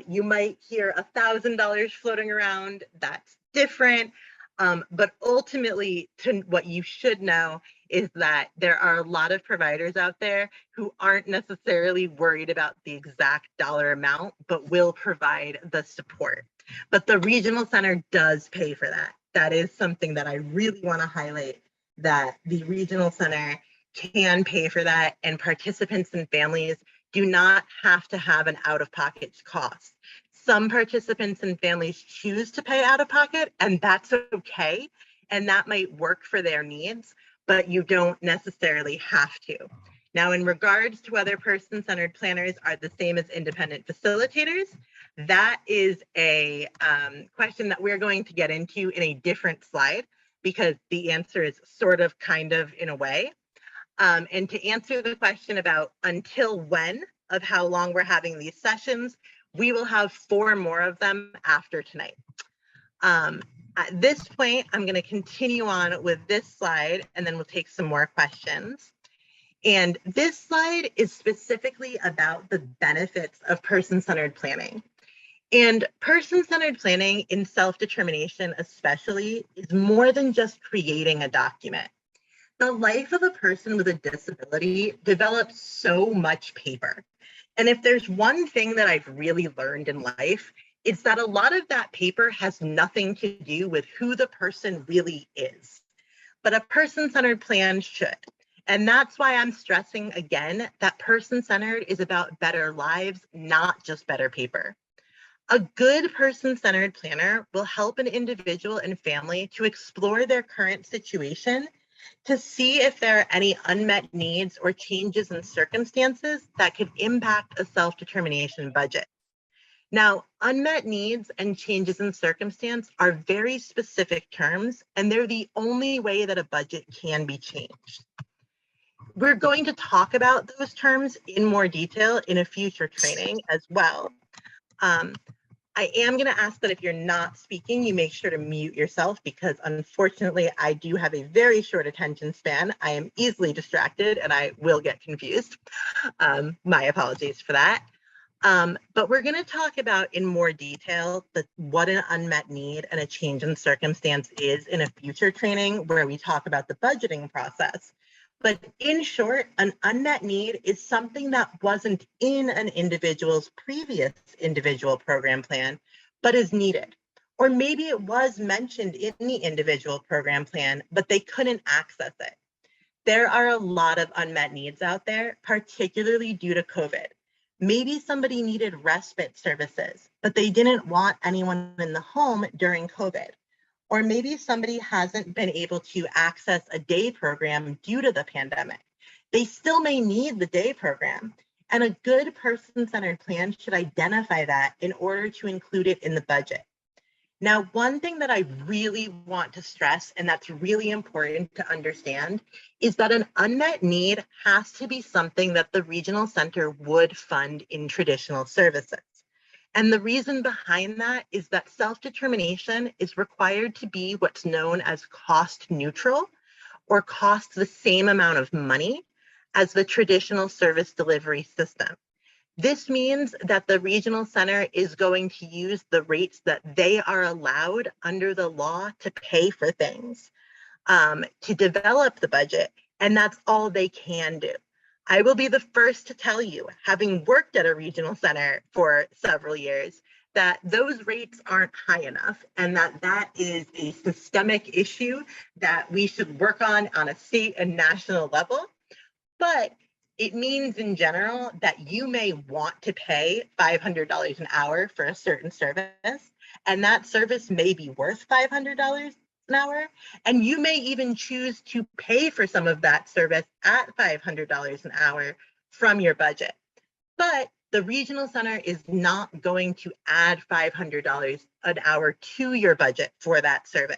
C: You might hear $1,000 floating around. That's different. But ultimately, what you should know is that there are a lot of providers out there who aren't necessarily worried about the exact dollar amount, but will provide the support. But the regional center does pay for that. That is something that I really want to highlight, that the regional center can pay for that, and participants and families do not have to have an out-of-pocket cost. Some participants and families choose to pay out of pocket, and that's okay. And that might work for their needs, but you don't necessarily have to. Now, in regards to whether person-centered planners are the same as independent facilitators, that is a question that we're going to get into in a different slide, because the answer is sort of, kind of, in a way. And to answer the question about until when, of how long we're having these sessions, we will have 4 more of them after tonight. At this point, I'm going to continue on with this slide, and then we'll take some more questions. And this slide is specifically about the benefits of person-centered planning. And person-centered planning in self-determination especially is more than just creating a document. The life of a person with a disability develops so much paper. And if there's one thing that I've really learned in life, it's that a lot of that paper has nothing to do with who the person really is. But a person-centered plan should. And that's why I'm stressing again that person-centered is about better lives, not just better paper. A good person-centered planner will help an individual and family to explore their current situation, to see if there are any unmet needs or changes in circumstances that could impact a self-determination budget. Now, unmet needs and changes in circumstance are very specific terms, and they're the only way that a budget can be changed. We're going to talk about those terms in more detail in a future training as well. I am going to ask that if you're not speaking, you make sure to mute yourself, because unfortunately, I do have a very short attention span. I am easily distracted and I will get confused. My apologies for that. But we're going to talk about in more detail what an unmet need and a change in circumstance is in a future training where we talk about the budgeting process. But in short, an unmet need is something that wasn't in an individual's previous individual program plan, but is needed. Or maybe it was mentioned in the individual program plan, but they couldn't access it. There are a lot of unmet needs out there, particularly due to COVID. Maybe somebody needed respite services, but they didn't want anyone in the home during COVID. Or maybe somebody hasn't been able to access a day program due to the pandemic. They still may need the day program, and a good person-centered plan should identify that in order to include it in the budget. Now, one thing that I really want to stress, and that's really important to understand, is that an unmet need has to be something that the regional center would fund in traditional services. And the reason behind that is that self-determination is required to be what's known as cost neutral, or cost the same amount of money as the traditional service delivery system. This means that the regional center is going to use the rates that they are allowed under the law to pay for things, to develop the budget, and that's all they can do. I will be the first to tell you, having worked at a regional center for several years, that those rates aren't high enough, and that is a systemic issue that we should work on a state and national level. But it means in general that you may want to pay $500 an hour for a certain service, and that service may be worth $500 an hour, and you may even choose to pay for some of that service at $500 an hour from your budget. But the regional center is not going to add $500 an hour to your budget for that service.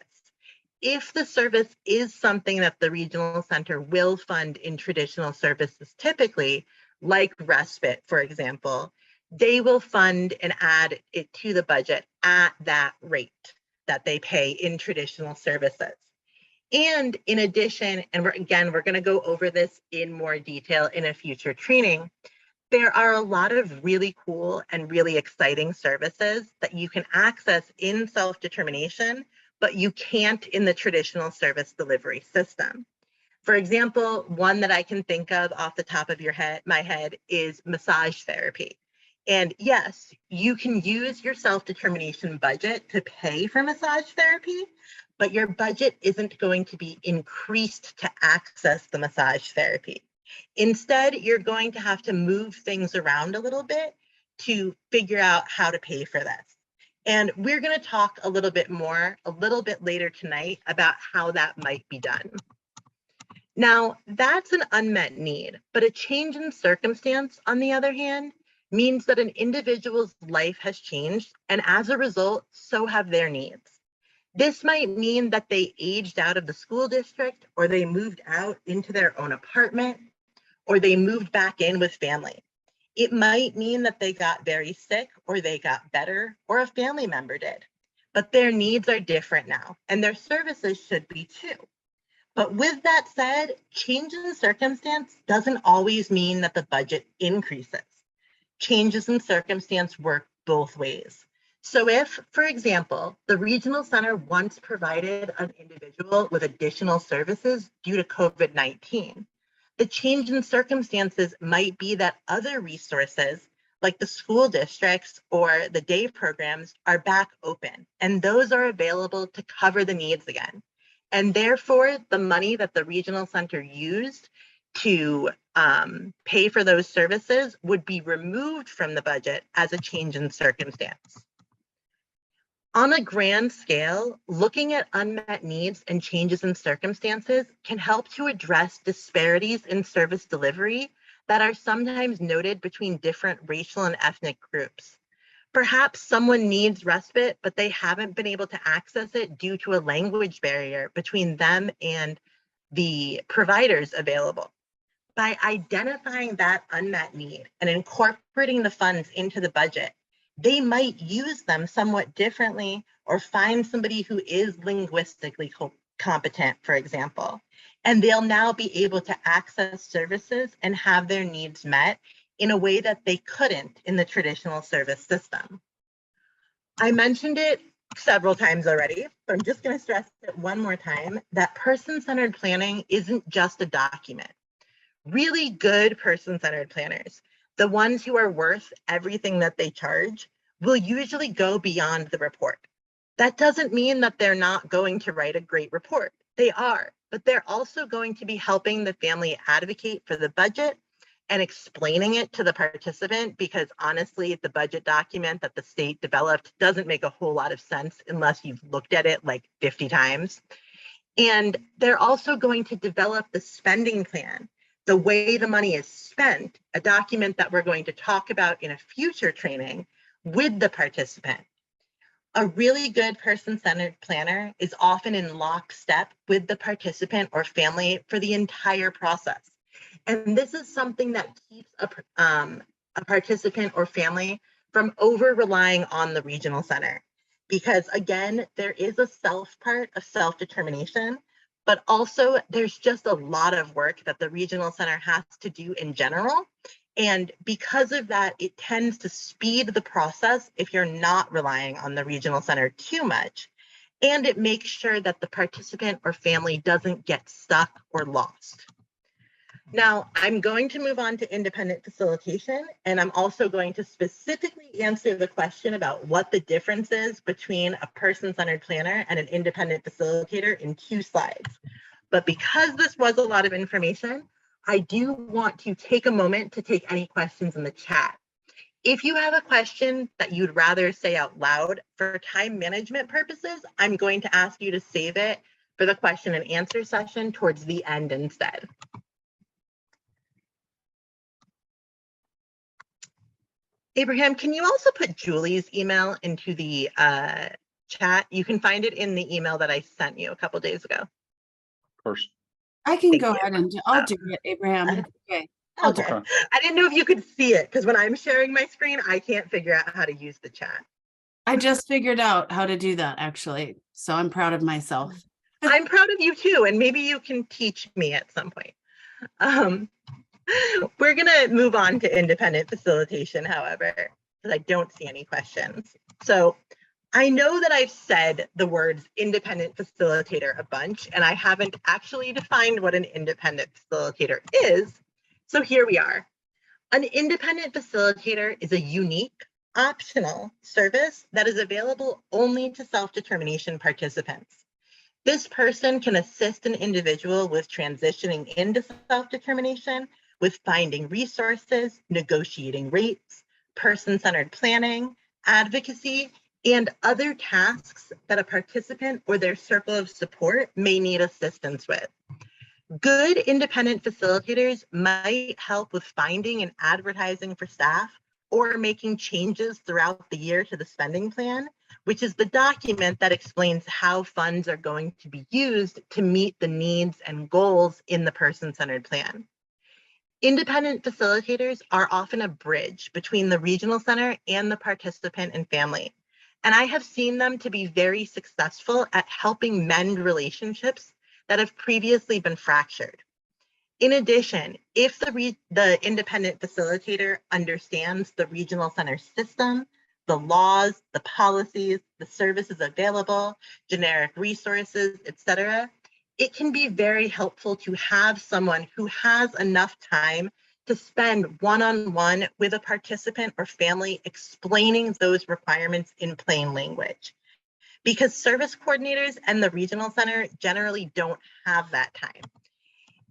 C: If the service is something that the regional center will fund in traditional services, typically, like respite, for example, they will fund and add it to the budget at that rate that they pay in traditional services. And in addition, and we're going to go over this in more detail in a future training, there are a lot of really cool and really exciting services that you can access in self-determination, but you can't in the traditional service delivery system. For example, one that I can think of off the top of my head is massage therapy. And yes, you can use your self-determination budget to pay for massage therapy, but your budget isn't going to be increased to access the massage therapy. Instead, you're going to have to move things around a little bit to figure out how to pay for this. And we're going to talk a little bit later tonight about how that might be done. Now, that's an unmet need, but a change in circumstance, on the other hand, means that an individual's life has changed, and as a result, so have their needs. This might mean that they aged out of the school district, or they moved out into their own apartment, or they moved back in with family. It might mean that they got very sick, or they got better, or a family member did. But their needs are different now, and their services should be too. But with that said, change in circumstance doesn't always mean that the budget increases. Changes in circumstance work both ways. So if, for example, the regional center once provided an individual with additional services due to COVID-19, the change in circumstances might be that other resources, like the school districts or the day programs, are back open, and those are available to cover the needs again. And therefore, the money that the regional center used to pay for those services would be removed from the budget as a change in circumstance. On a grand scale, looking at unmet needs and changes in circumstances can help to address disparities in service delivery that are sometimes noted between different racial and ethnic groups. Perhaps someone needs respite, but they haven't been able to access it due to a language barrier between them and the providers available. By identifying that unmet need and incorporating the funds into the budget, they might use them somewhat differently or find somebody who is linguistically competent, for example, and they'll now be able to access services and have their needs met in a way that they couldn't in the traditional service system. I mentioned it several times already, but I'm just going to stress it one more time, that person-centered planning isn't just a document. Really good person-centered planners, the ones who are worth everything that they charge, will usually go beyond the report. That doesn't mean that they're not going to write a great report. They are, but they're also going to be helping the family advocate for the budget and explaining it to the participant, because honestly, the budget document that the state developed doesn't make a whole lot of sense unless you've looked at it like 50 times. And they're also going to develop the spending plan, the way the money is spent, a document that we're going to talk about in a future training with the participant. A really good person-centered planner is often in lockstep with the participant or family for the entire process. And this is something that keeps a participant or family from over-relying on the regional center. Because again, there is a self part of self-determination, but also there's just a lot of work that the regional center has to do in general. And because of that, it tends to speed the process if you're not relying on the regional center too much. And it makes sure that the participant or family doesn't get stuck or lost. Now, I'm going to move on to independent facilitation, and I'm also going to specifically answer the question about what the difference is between a person-centered planner and an independent facilitator in 2 slides. But because this was a lot of information, I do want to take a moment to take any questions in the chat. If you have a question that you'd rather say out loud, for time management purposes, I'm going to ask you to save it for the question and answer session towards the end instead. Abraham, can you also put Julie's email into the chat? You can find it in the email that I sent you a couple days ago.
D: Of course.
B: I can
C: Thank
B: go
C: you.
B: ahead and I'll do it, Abraham. It's okay. I'll do
C: Okay.
B: it.
C: I didn't know if you could see it because when I'm sharing my screen, I can't figure out how to use the chat.
B: I just figured out how to do that actually. So I'm proud of myself.
C: I'm proud of you too, and maybe you can teach me at some point. We're gonna move on to independent facilitation, however, because I don't see any questions. So I know that I've said the words independent facilitator a bunch, and I haven't actually defined what an independent facilitator is. So here we are. An independent facilitator is a unique, optional service that is available only to self-determination participants. This person can assist an individual with transitioning into self-determination, with finding resources, negotiating rates, person-centered planning, advocacy, and other tasks that a participant or their circle of support may need assistance with. Good independent facilitators might help with finding and advertising for staff or making changes throughout the year to the spending plan, which is the document that explains how funds are going to be used to meet the needs and goals in the person-centered plan. Independent facilitators are often a bridge between the regional center and the participant and family. And I have seen them to be very successful at helping mend relationships that have previously been fractured. In addition, if the independent facilitator understands the regional center system, the laws, the policies, the services available, generic resources, etc., it can be very helpful to have someone who has enough time to spend one-on-one with a participant or family explaining those requirements in plain language. Because service coordinators and the regional center generally don't have that time.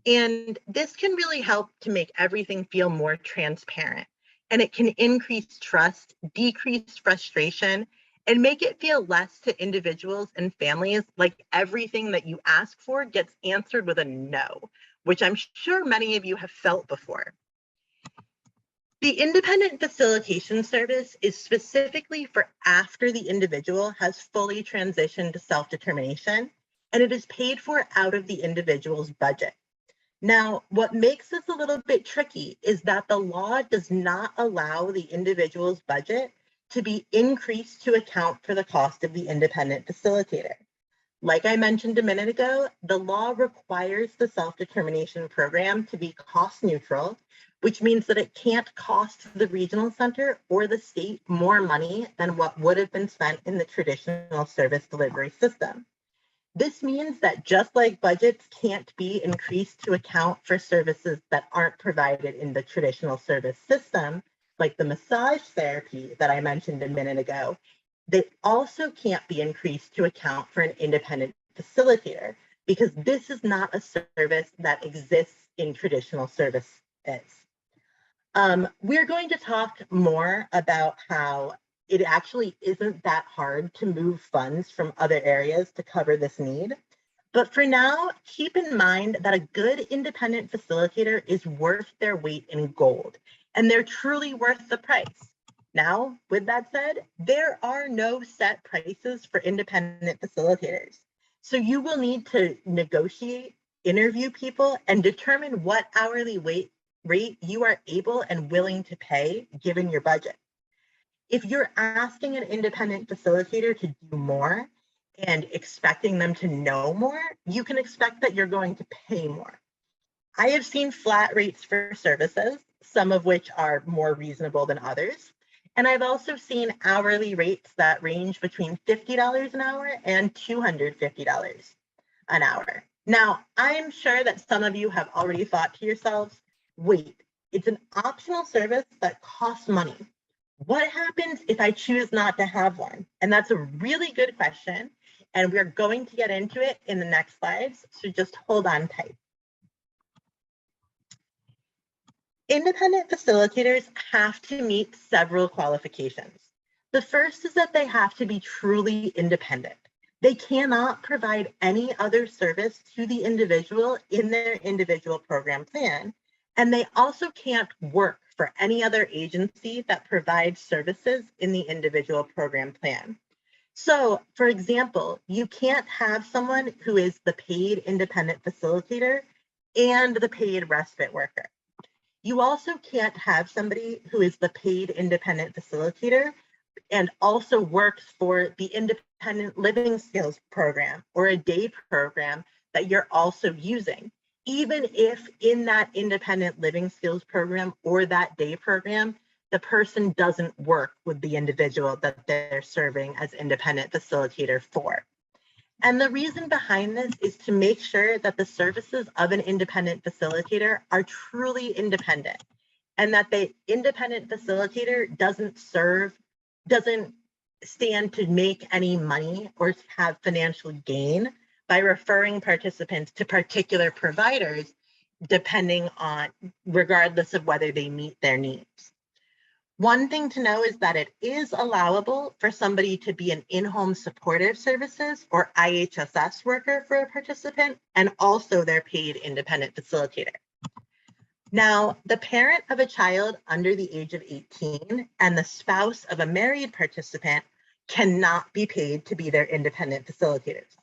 C: And this can really help to make everything feel more transparent. And it can increase trust, decrease frustration, and make it feel less to individuals and families like everything that you ask for gets answered with a no, which I'm sure many of you have felt before. The independent facilitation service is specifically for after the individual has fully transitioned to self-determination, and it is paid for out of the individual's budget. Now, what makes this a little bit tricky is that the law does not allow the individual's budget to be increased to account for the cost of the independent facilitator. Like I mentioned a minute ago, the law requires the self-determination program to be cost neutral, which means that it can't cost the regional center or the state more money than what would have been spent in the traditional service delivery system. This means that just like budgets can't be increased to account for services that aren't provided in the traditional service system, like the massage therapy that I mentioned a minute ago, they also can't be increased to account for an independent facilitator because this is not a service that exists in traditional services. We're going to talk more about how it actually isn't that hard to move funds from other areas to cover this need. But for now, keep in mind that a good independent facilitator is worth their weight in gold, and they're truly worth the price. Now, with that said, there are no set prices for independent facilitators. So you will need to negotiate, interview people, and determine what hourly rate you are able and willing to pay given your budget. If you're asking an independent facilitator to do more and expecting them to know more, you can expect that you're going to pay more. I have seen flat rates for services, some of which are more reasonable than others. And I've also seen hourly rates that range between $50 an hour and $250 an hour. Now, I'm sure that some of you have already thought to yourselves, wait, it's an optional service that costs money. What happens if I choose not to have one? And that's a really good question. And we're going to get into it in the next slides. So just hold on tight. Independent facilitators have to meet several qualifications. The first is that they have to be truly independent. They cannot provide any other service to the individual in their individual program plan, and they also can't work for any other agency that provides services in the individual program plan. So, for example, you can't have someone who is the paid independent facilitator and the paid respite worker. You also can't have somebody who is the paid independent facilitator and also works for the independent living skills program or a day program that you're also using, even if in that independent living skills program or that day program, the person doesn't work with the individual that they're serving as independent facilitator for. And the reason behind this is to make sure that the services of an independent facilitator are truly independent and that the independent facilitator doesn't stand to make any money or have financial gain by referring participants to particular providers, regardless of whether they meet their needs. One thing to know is that it is allowable for somebody to be an in-home supportive services or IHSS worker for a participant and also their paid independent facilitator. Now, the parent of a child under the age of 18 and the spouse of a married participant cannot be paid to be their independent facilitators.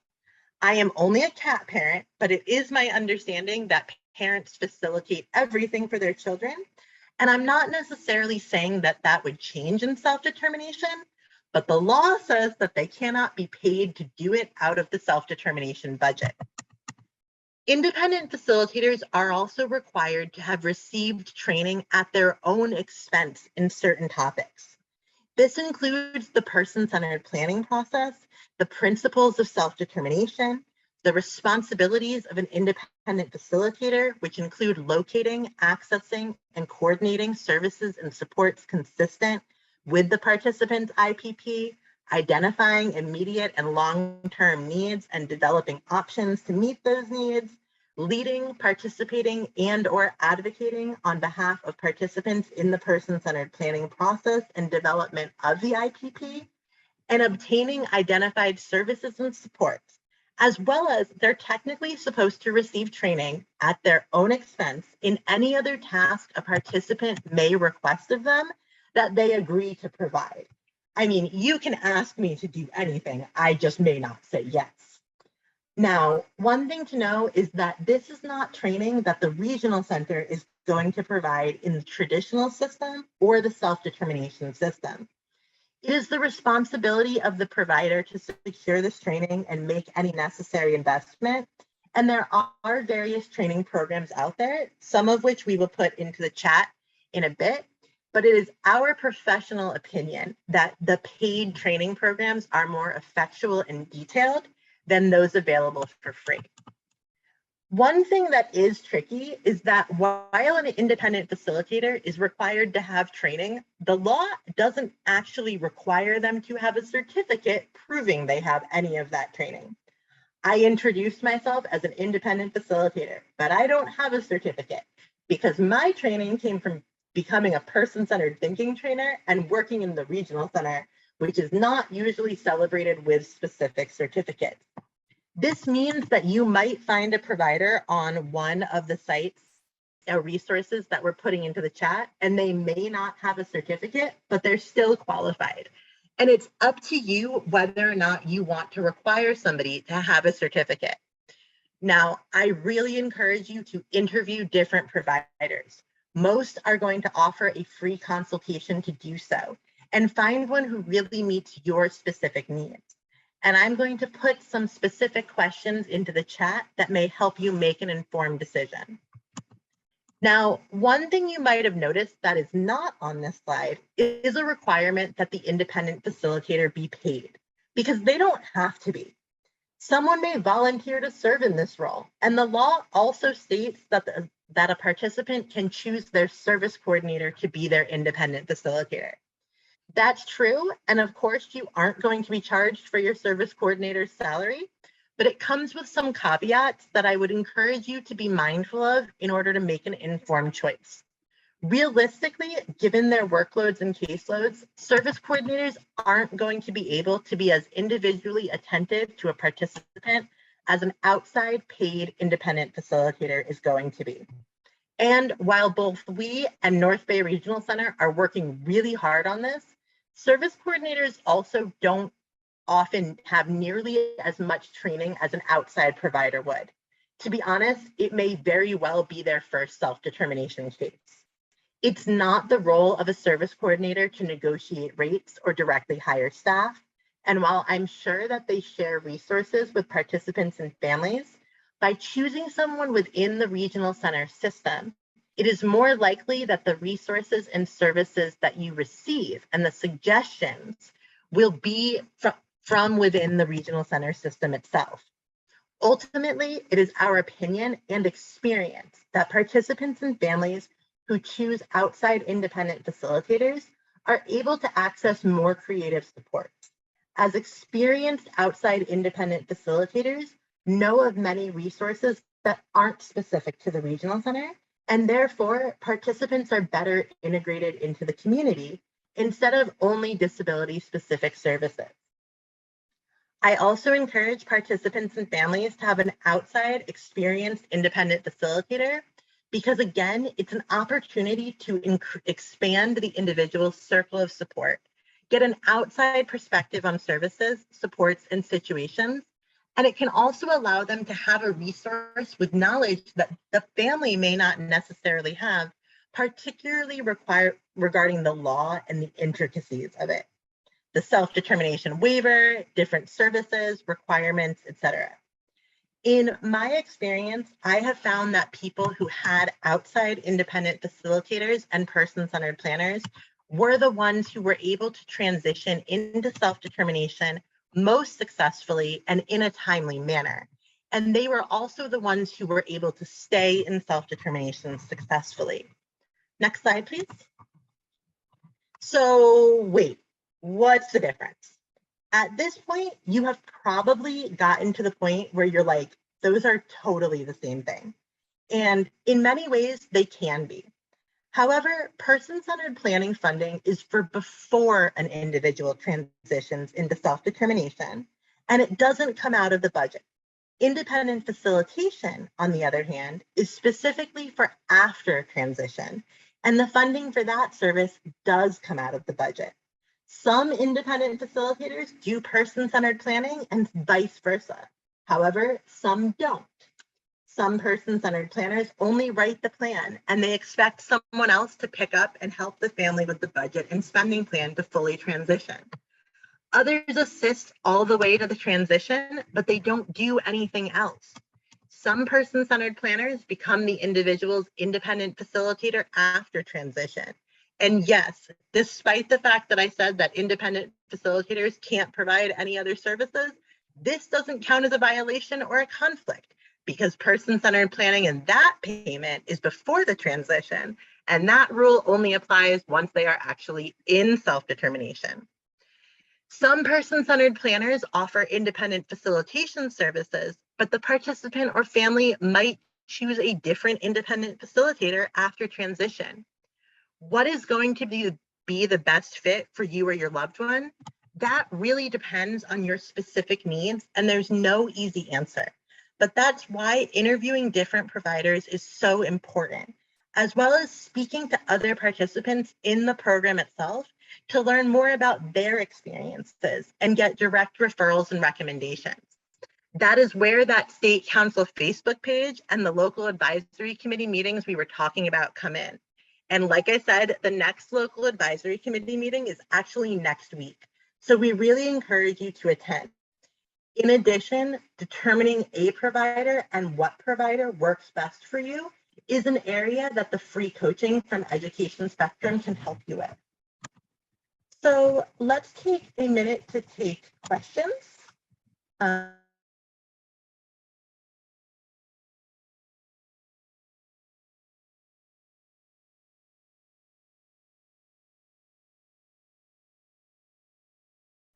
C: I am only a cat parent, but it is my understanding that parents facilitate everything for their children. And I'm not necessarily saying that that would change in self-determination, but the law says that they cannot be paid to do it out of the self-determination budget. Independent facilitators are also required to have received training at their own expense in certain topics. This includes the person-centered planning process, the principles of self-determination, the responsibilities of an independent facilitator, which include locating, accessing, and coordinating services and supports consistent with the participant's IPP, identifying immediate and long-term needs and developing options to meet those needs, leading, participating, and/or advocating on behalf of participants in the person-centered planning process and development of the IPP, and obtaining identified services and supports, as well as they're technically supposed to receive training at their own expense in any other task a participant may request of them that they agree to provide. I mean, you can ask me to do anything, I just may not say yes. Now, one thing to know is that this is not training that the regional center is going to provide in the traditional system or the self-determination system. It is the responsibility of the provider to secure this training and make any necessary investment. And there are various training programs out there, some of which we will put into the chat in a bit, but it is our professional opinion that the paid training programs are more effectual and detailed than those available for free. One thing that is tricky is that while an independent facilitator is required to have training, the law doesn't actually require them to have a certificate proving they have any of that training. I introduced myself as an independent facilitator, but I don't have a certificate because my training came from becoming a person-centered thinking trainer and working in the regional center, which is not usually celebrated with specific certificates. This means that you might find a provider on one of the sites resources that we're putting into the chat, and they may not have a certificate, but they're still qualified. And it's up to you whether or not you want to require somebody to have a certificate. Now, I really encourage you to interview different providers. Most are going to offer a free consultation to do so, and find one who really meets your specific needs. And I'm going to put some specific questions into the chat that may help you make an informed decision. Now, one thing you might have noticed that is not on this slide is a requirement that the independent facilitator be paid, because they don't have to be. Someone may volunteer to serve in this role, and the law also states that, that a participant can choose their service coordinator to be their independent facilitator. That's true, and of course you aren't going to be charged for your service coordinator's salary, but it comes with some caveats that I would encourage you to be mindful of in order to make an informed choice. Realistically, given their workloads and caseloads, service coordinators aren't going to be able to be as individually attentive to a participant as an outside paid independent facilitator is going to be. And while both we and North Bay Regional Center are working really hard on this, service coordinators also don't often have nearly as much training as an outside provider would. To be honest, it may very well be their first self-determination case. It's not the role of a service coordinator to negotiate rates or directly hire staff. And while I'm sure that they share resources with participants and families, by choosing someone within the regional center system, it is more likely that the resources and services that you receive and the suggestions will be from within the regional center system itself. Ultimately, it is our opinion and experience that participants and families who choose outside independent facilitators are able to access more creative support. As experienced outside independent facilitators know of many resources that aren't specific to the regional center, and therefore participants are better integrated into the community instead of only disability-specific services. I also encourage participants and families to have an outside experienced independent facilitator, because again, it's an opportunity to expand the individual's circle of support, get an outside perspective on services, supports, and situations. And it can also allow them to have a resource with knowledge that the family may not necessarily have, particularly regarding the law and the intricacies of it, the self-determination waiver, different services, requirements, etc. In my experience, I have found that people who had outside independent facilitators and person-centered planners were the ones who were able to transition into self-determination most successfully and in a timely manner. And they were also the ones who were able to stay in self-determination successfully. Next slide, please. So wait, what's the difference? At this point, you have probably gotten to the point where you're like, those are totally the same thing. And in many ways, they can be. However, person-centered planning funding is for before an individual transitions into self-determination, and it doesn't come out of the budget. Independent facilitation, on the other hand, is specifically for after transition, and the funding for that service does come out of the budget. Some independent facilitators do person-centered planning and vice versa. However, some don't. Some person-centered planners only write the plan and they expect someone else to pick up and help the family with the budget and spending plan to fully transition. Others assist all the way to the transition, but they don't do anything else. Some person-centered planners become the individual's independent facilitator after transition. And yes, despite the fact that I said that independent facilitators can't provide any other services, this doesn't count as a violation or a conflict, because person-centered planning and that payment is before the transition, and that rule only applies once they are actually in self-determination. Some person-centered planners offer independent facilitation services, but the participant or family might choose a different independent facilitator after transition. What is going to be the best fit for you or your loved one? That really depends on your specific needs, and there's no easy answer. But that's why interviewing different providers is so important, as well as speaking to other participants in the program itself to learn more about their experiences and get direct referrals and recommendations. That is where that state council Facebook page and the local advisory committee meetings we were talking about come in. And like I said, the next local advisory committee meeting is actually next week. So we really encourage you to attend. In addition, determining a provider and what provider works best for you is an area that the free coaching from Education Spectrum can help you with. So let's take a minute to take questions.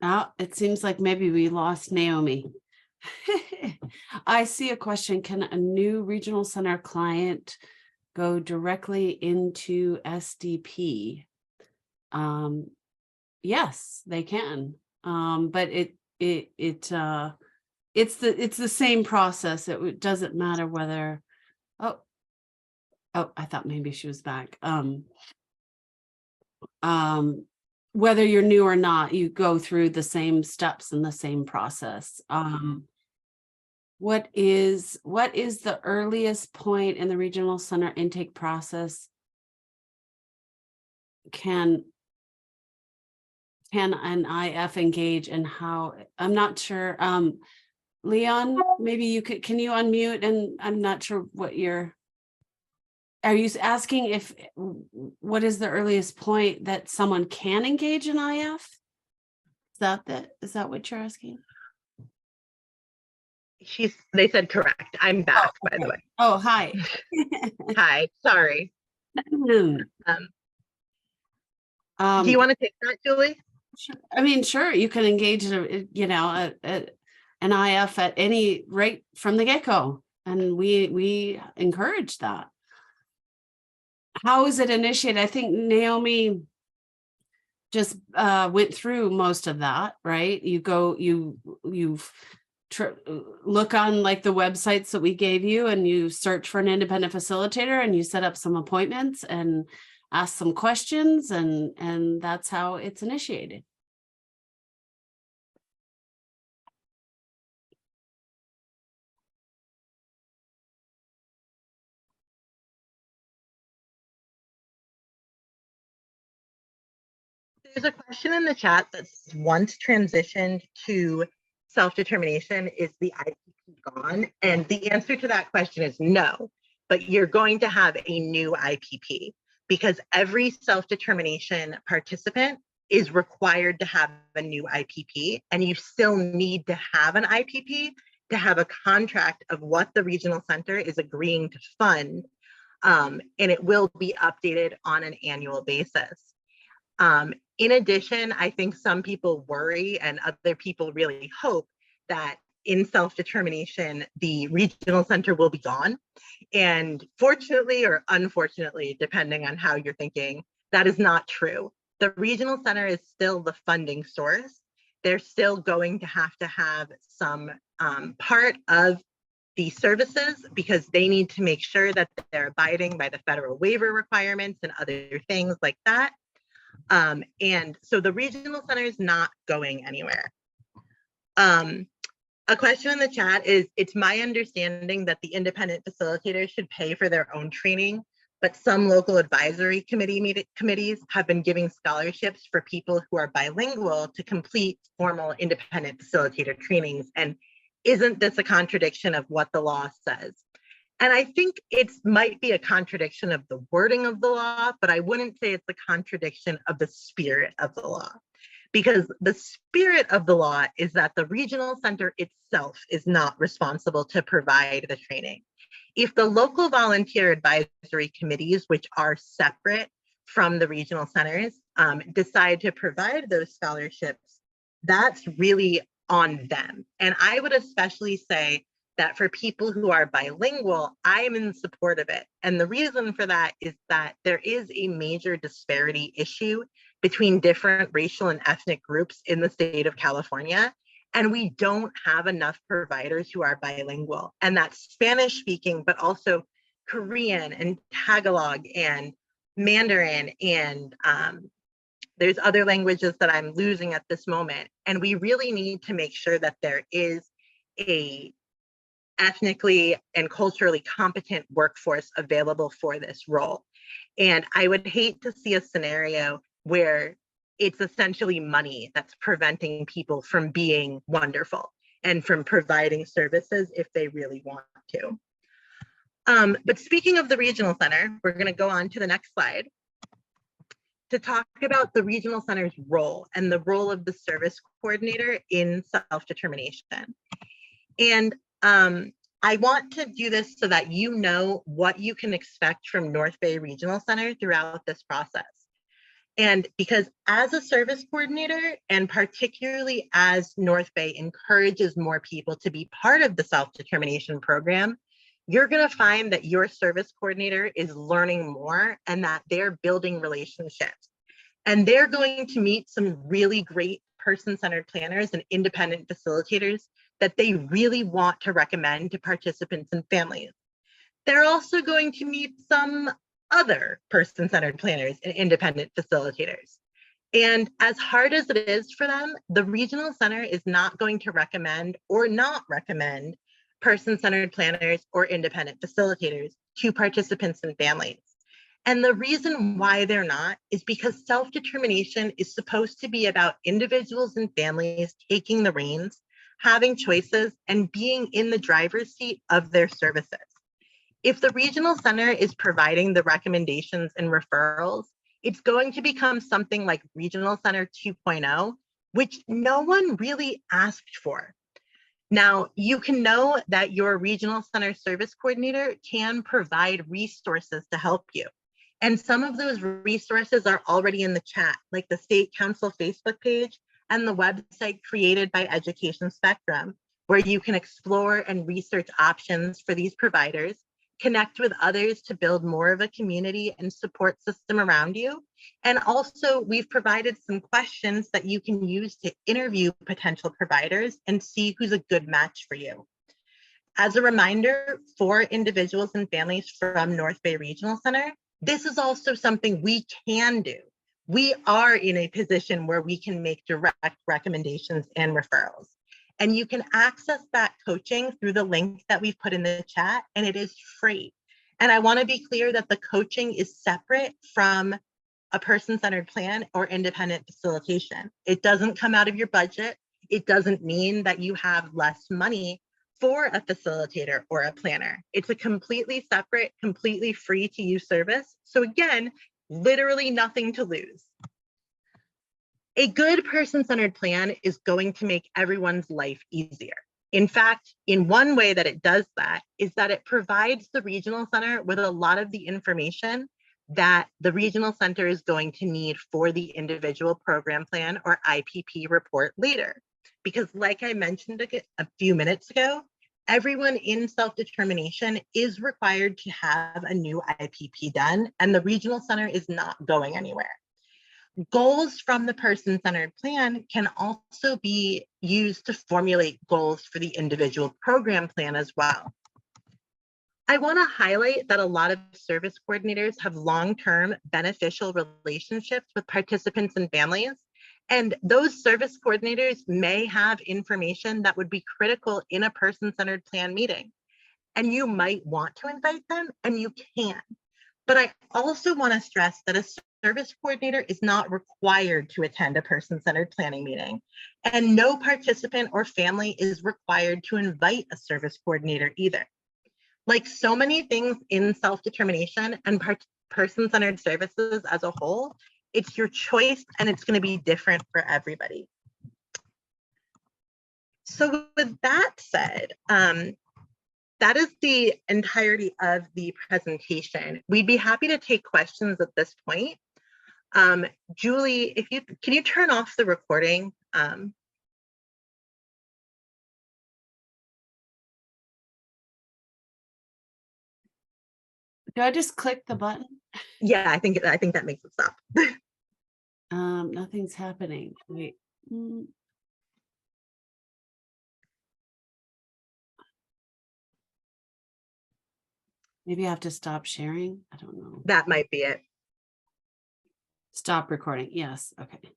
B: Now, it seems like maybe we lost Naomi. I see a question. Can a new regional center client go directly into SDP? Yes, they can. But it's the same process. It doesn't matter whether, oh, I thought maybe she was back. Whether you're new or not, you go through the same steps and the same process. What is the earliest point in the regional center intake process? Can an IF engage, and how? I'm not sure. Leon, maybe can you unmute? And I'm not sure what are you asking what is the earliest point that someone can engage in IF? Is that what you're asking?
C: They said correct. I'm back, by the way.
B: Oh, hi.
C: Hi, sorry. Do you want to take that, Julie?
B: I mean, sure, you can engage an IF at any rate from the get-go, and we encourage that. How is it initiated? I think Naomi just went through most of that, right? You look on like the websites that we gave you, and you search for an independent facilitator, and you set up some appointments and ask some questions, and that's how it's initiated.
C: There's a question in the chat that's once transitioned to self-determination, is the IPP gone? And the answer to that question is no, but you're going to have a new IPP because every self-determination participant is required to have a new IPP, and you still need to have an IPP to have a contract of what the regional center is agreeing to fund, and it will be updated on an annual basis. In addition, I think some people worry and other people really hope that in self-determination, the regional center will be gone. And fortunately or unfortunately, depending on how you're thinking, that is not true. The regional center is still the funding source. They're still going to have some part of the services because they need to make sure that they're abiding by the federal waiver requirements and other things like that. And so the regional center is not going anywhere. A question in the chat is, it's my understanding that the independent facilitators should pay for their own training, but some local advisory committees have been giving scholarships for people who are bilingual to complete formal independent facilitator trainings. And isn't this a contradiction of what the law says? And I think it might be a contradiction of the wording of the law, but I wouldn't say it's a contradiction of the spirit of the law. Because the spirit of the law is that the regional center itself is not responsible to provide the training. If the local volunteer advisory committees, which are separate from the regional centers, decide to provide those scholarships, that's really on them. And I would especially say that for people who are bilingual, I am in support of it. And the reason for that is that there is a major disparity issue between different racial and ethnic groups in the state of California. And we don't have enough providers who are bilingual. And that's Spanish speaking, but also Korean and Tagalog and Mandarin, and there's other languages that I'm losing at this moment. And we really need to make sure that there is a ethnically and culturally competent workforce available for this role. And I would hate to see a scenario where it's essentially money that's preventing people from being wonderful and from providing services if they really want to. But speaking of the regional center, we're going to go on to the next slide to talk about the regional center's role and the role of the service coordinator in self-determination. And I want to do this so that you know what you can expect from North Bay Regional Center throughout this process. And because as a service coordinator, and particularly as North Bay encourages more people to be part of the self-determination program, you're going to find that your service coordinator is learning more and that they're building relationships. And they're going to meet some really great person-centered planners and independent facilitators that they really want to recommend to participants and families. They're also going to meet some other person-centered planners and independent facilitators. And as hard as it is for them, the regional center is not going to recommend or not recommend person-centered planners or independent facilitators to participants and families. And the reason why they're not is because self-determination is supposed to be about individuals and families taking the reins, having choices, and being in the driver's seat of their services. If the regional center is providing the recommendations and referrals, it's going to become something like Regional Center 2.0, which no one really asked for. Now, you can know that your regional center service coordinator can provide resources to help you. And some of those resources are already in the chat, like the State Council Facebook page and the website created by Education Spectrum, where you can explore and research options for these providers, connect with others to build more of a community and support system around you. And also, we've provided some questions that you can use to interview potential providers and see who's a good match for you. As a reminder, for individuals and families from North Bay Regional Center, this is also something we can do. We are in a position where we can make direct recommendations and referrals. And you can access that coaching through the link that we've put in the chat, and it is free. And I want to be clear that the coaching is separate from a person-centered plan or independent facilitation. It doesn't come out of your budget. It doesn't mean that you have less money for a facilitator or a planner. It's a completely separate, completely free to use service. So again, literally nothing to lose. A good person-centered plan is going to make everyone's life easier. In fact, in one way that it does that is that it provides the regional center with a lot of the information that the regional center is going to need for the individual program plan or IPP report later. Because like I mentioned a few minutes ago, everyone in self-determination is required to have a new IPP done, and the regional center is not going anywhere. Goals from the person-centered plan can also be used to formulate goals for the individual program plan as well. I want to highlight that a lot of service coordinators have long-term beneficial relationships with participants and families, and those service coordinators may have information that would be critical in a person-centered plan meeting. And you might want to invite them, and you can. But I also want to stress that a service coordinator is not required to attend a person-centered planning meeting, and no participant or family is required to invite a service coordinator either. Like so many things in self-determination and person-centered services as a whole, it's your choice and it's going to be different for everybody. So with that said, that is the entirety of the presentation. We'd be happy to take questions at this point. Julie, can you turn off the recording?
B: Do I just click the button?
C: Yeah, I think that makes it stop.
B: Nothing's happening. Wait. Maybe I have to stop sharing. I don't know.
C: That might be it.
B: Stop recording. Yes. Okay.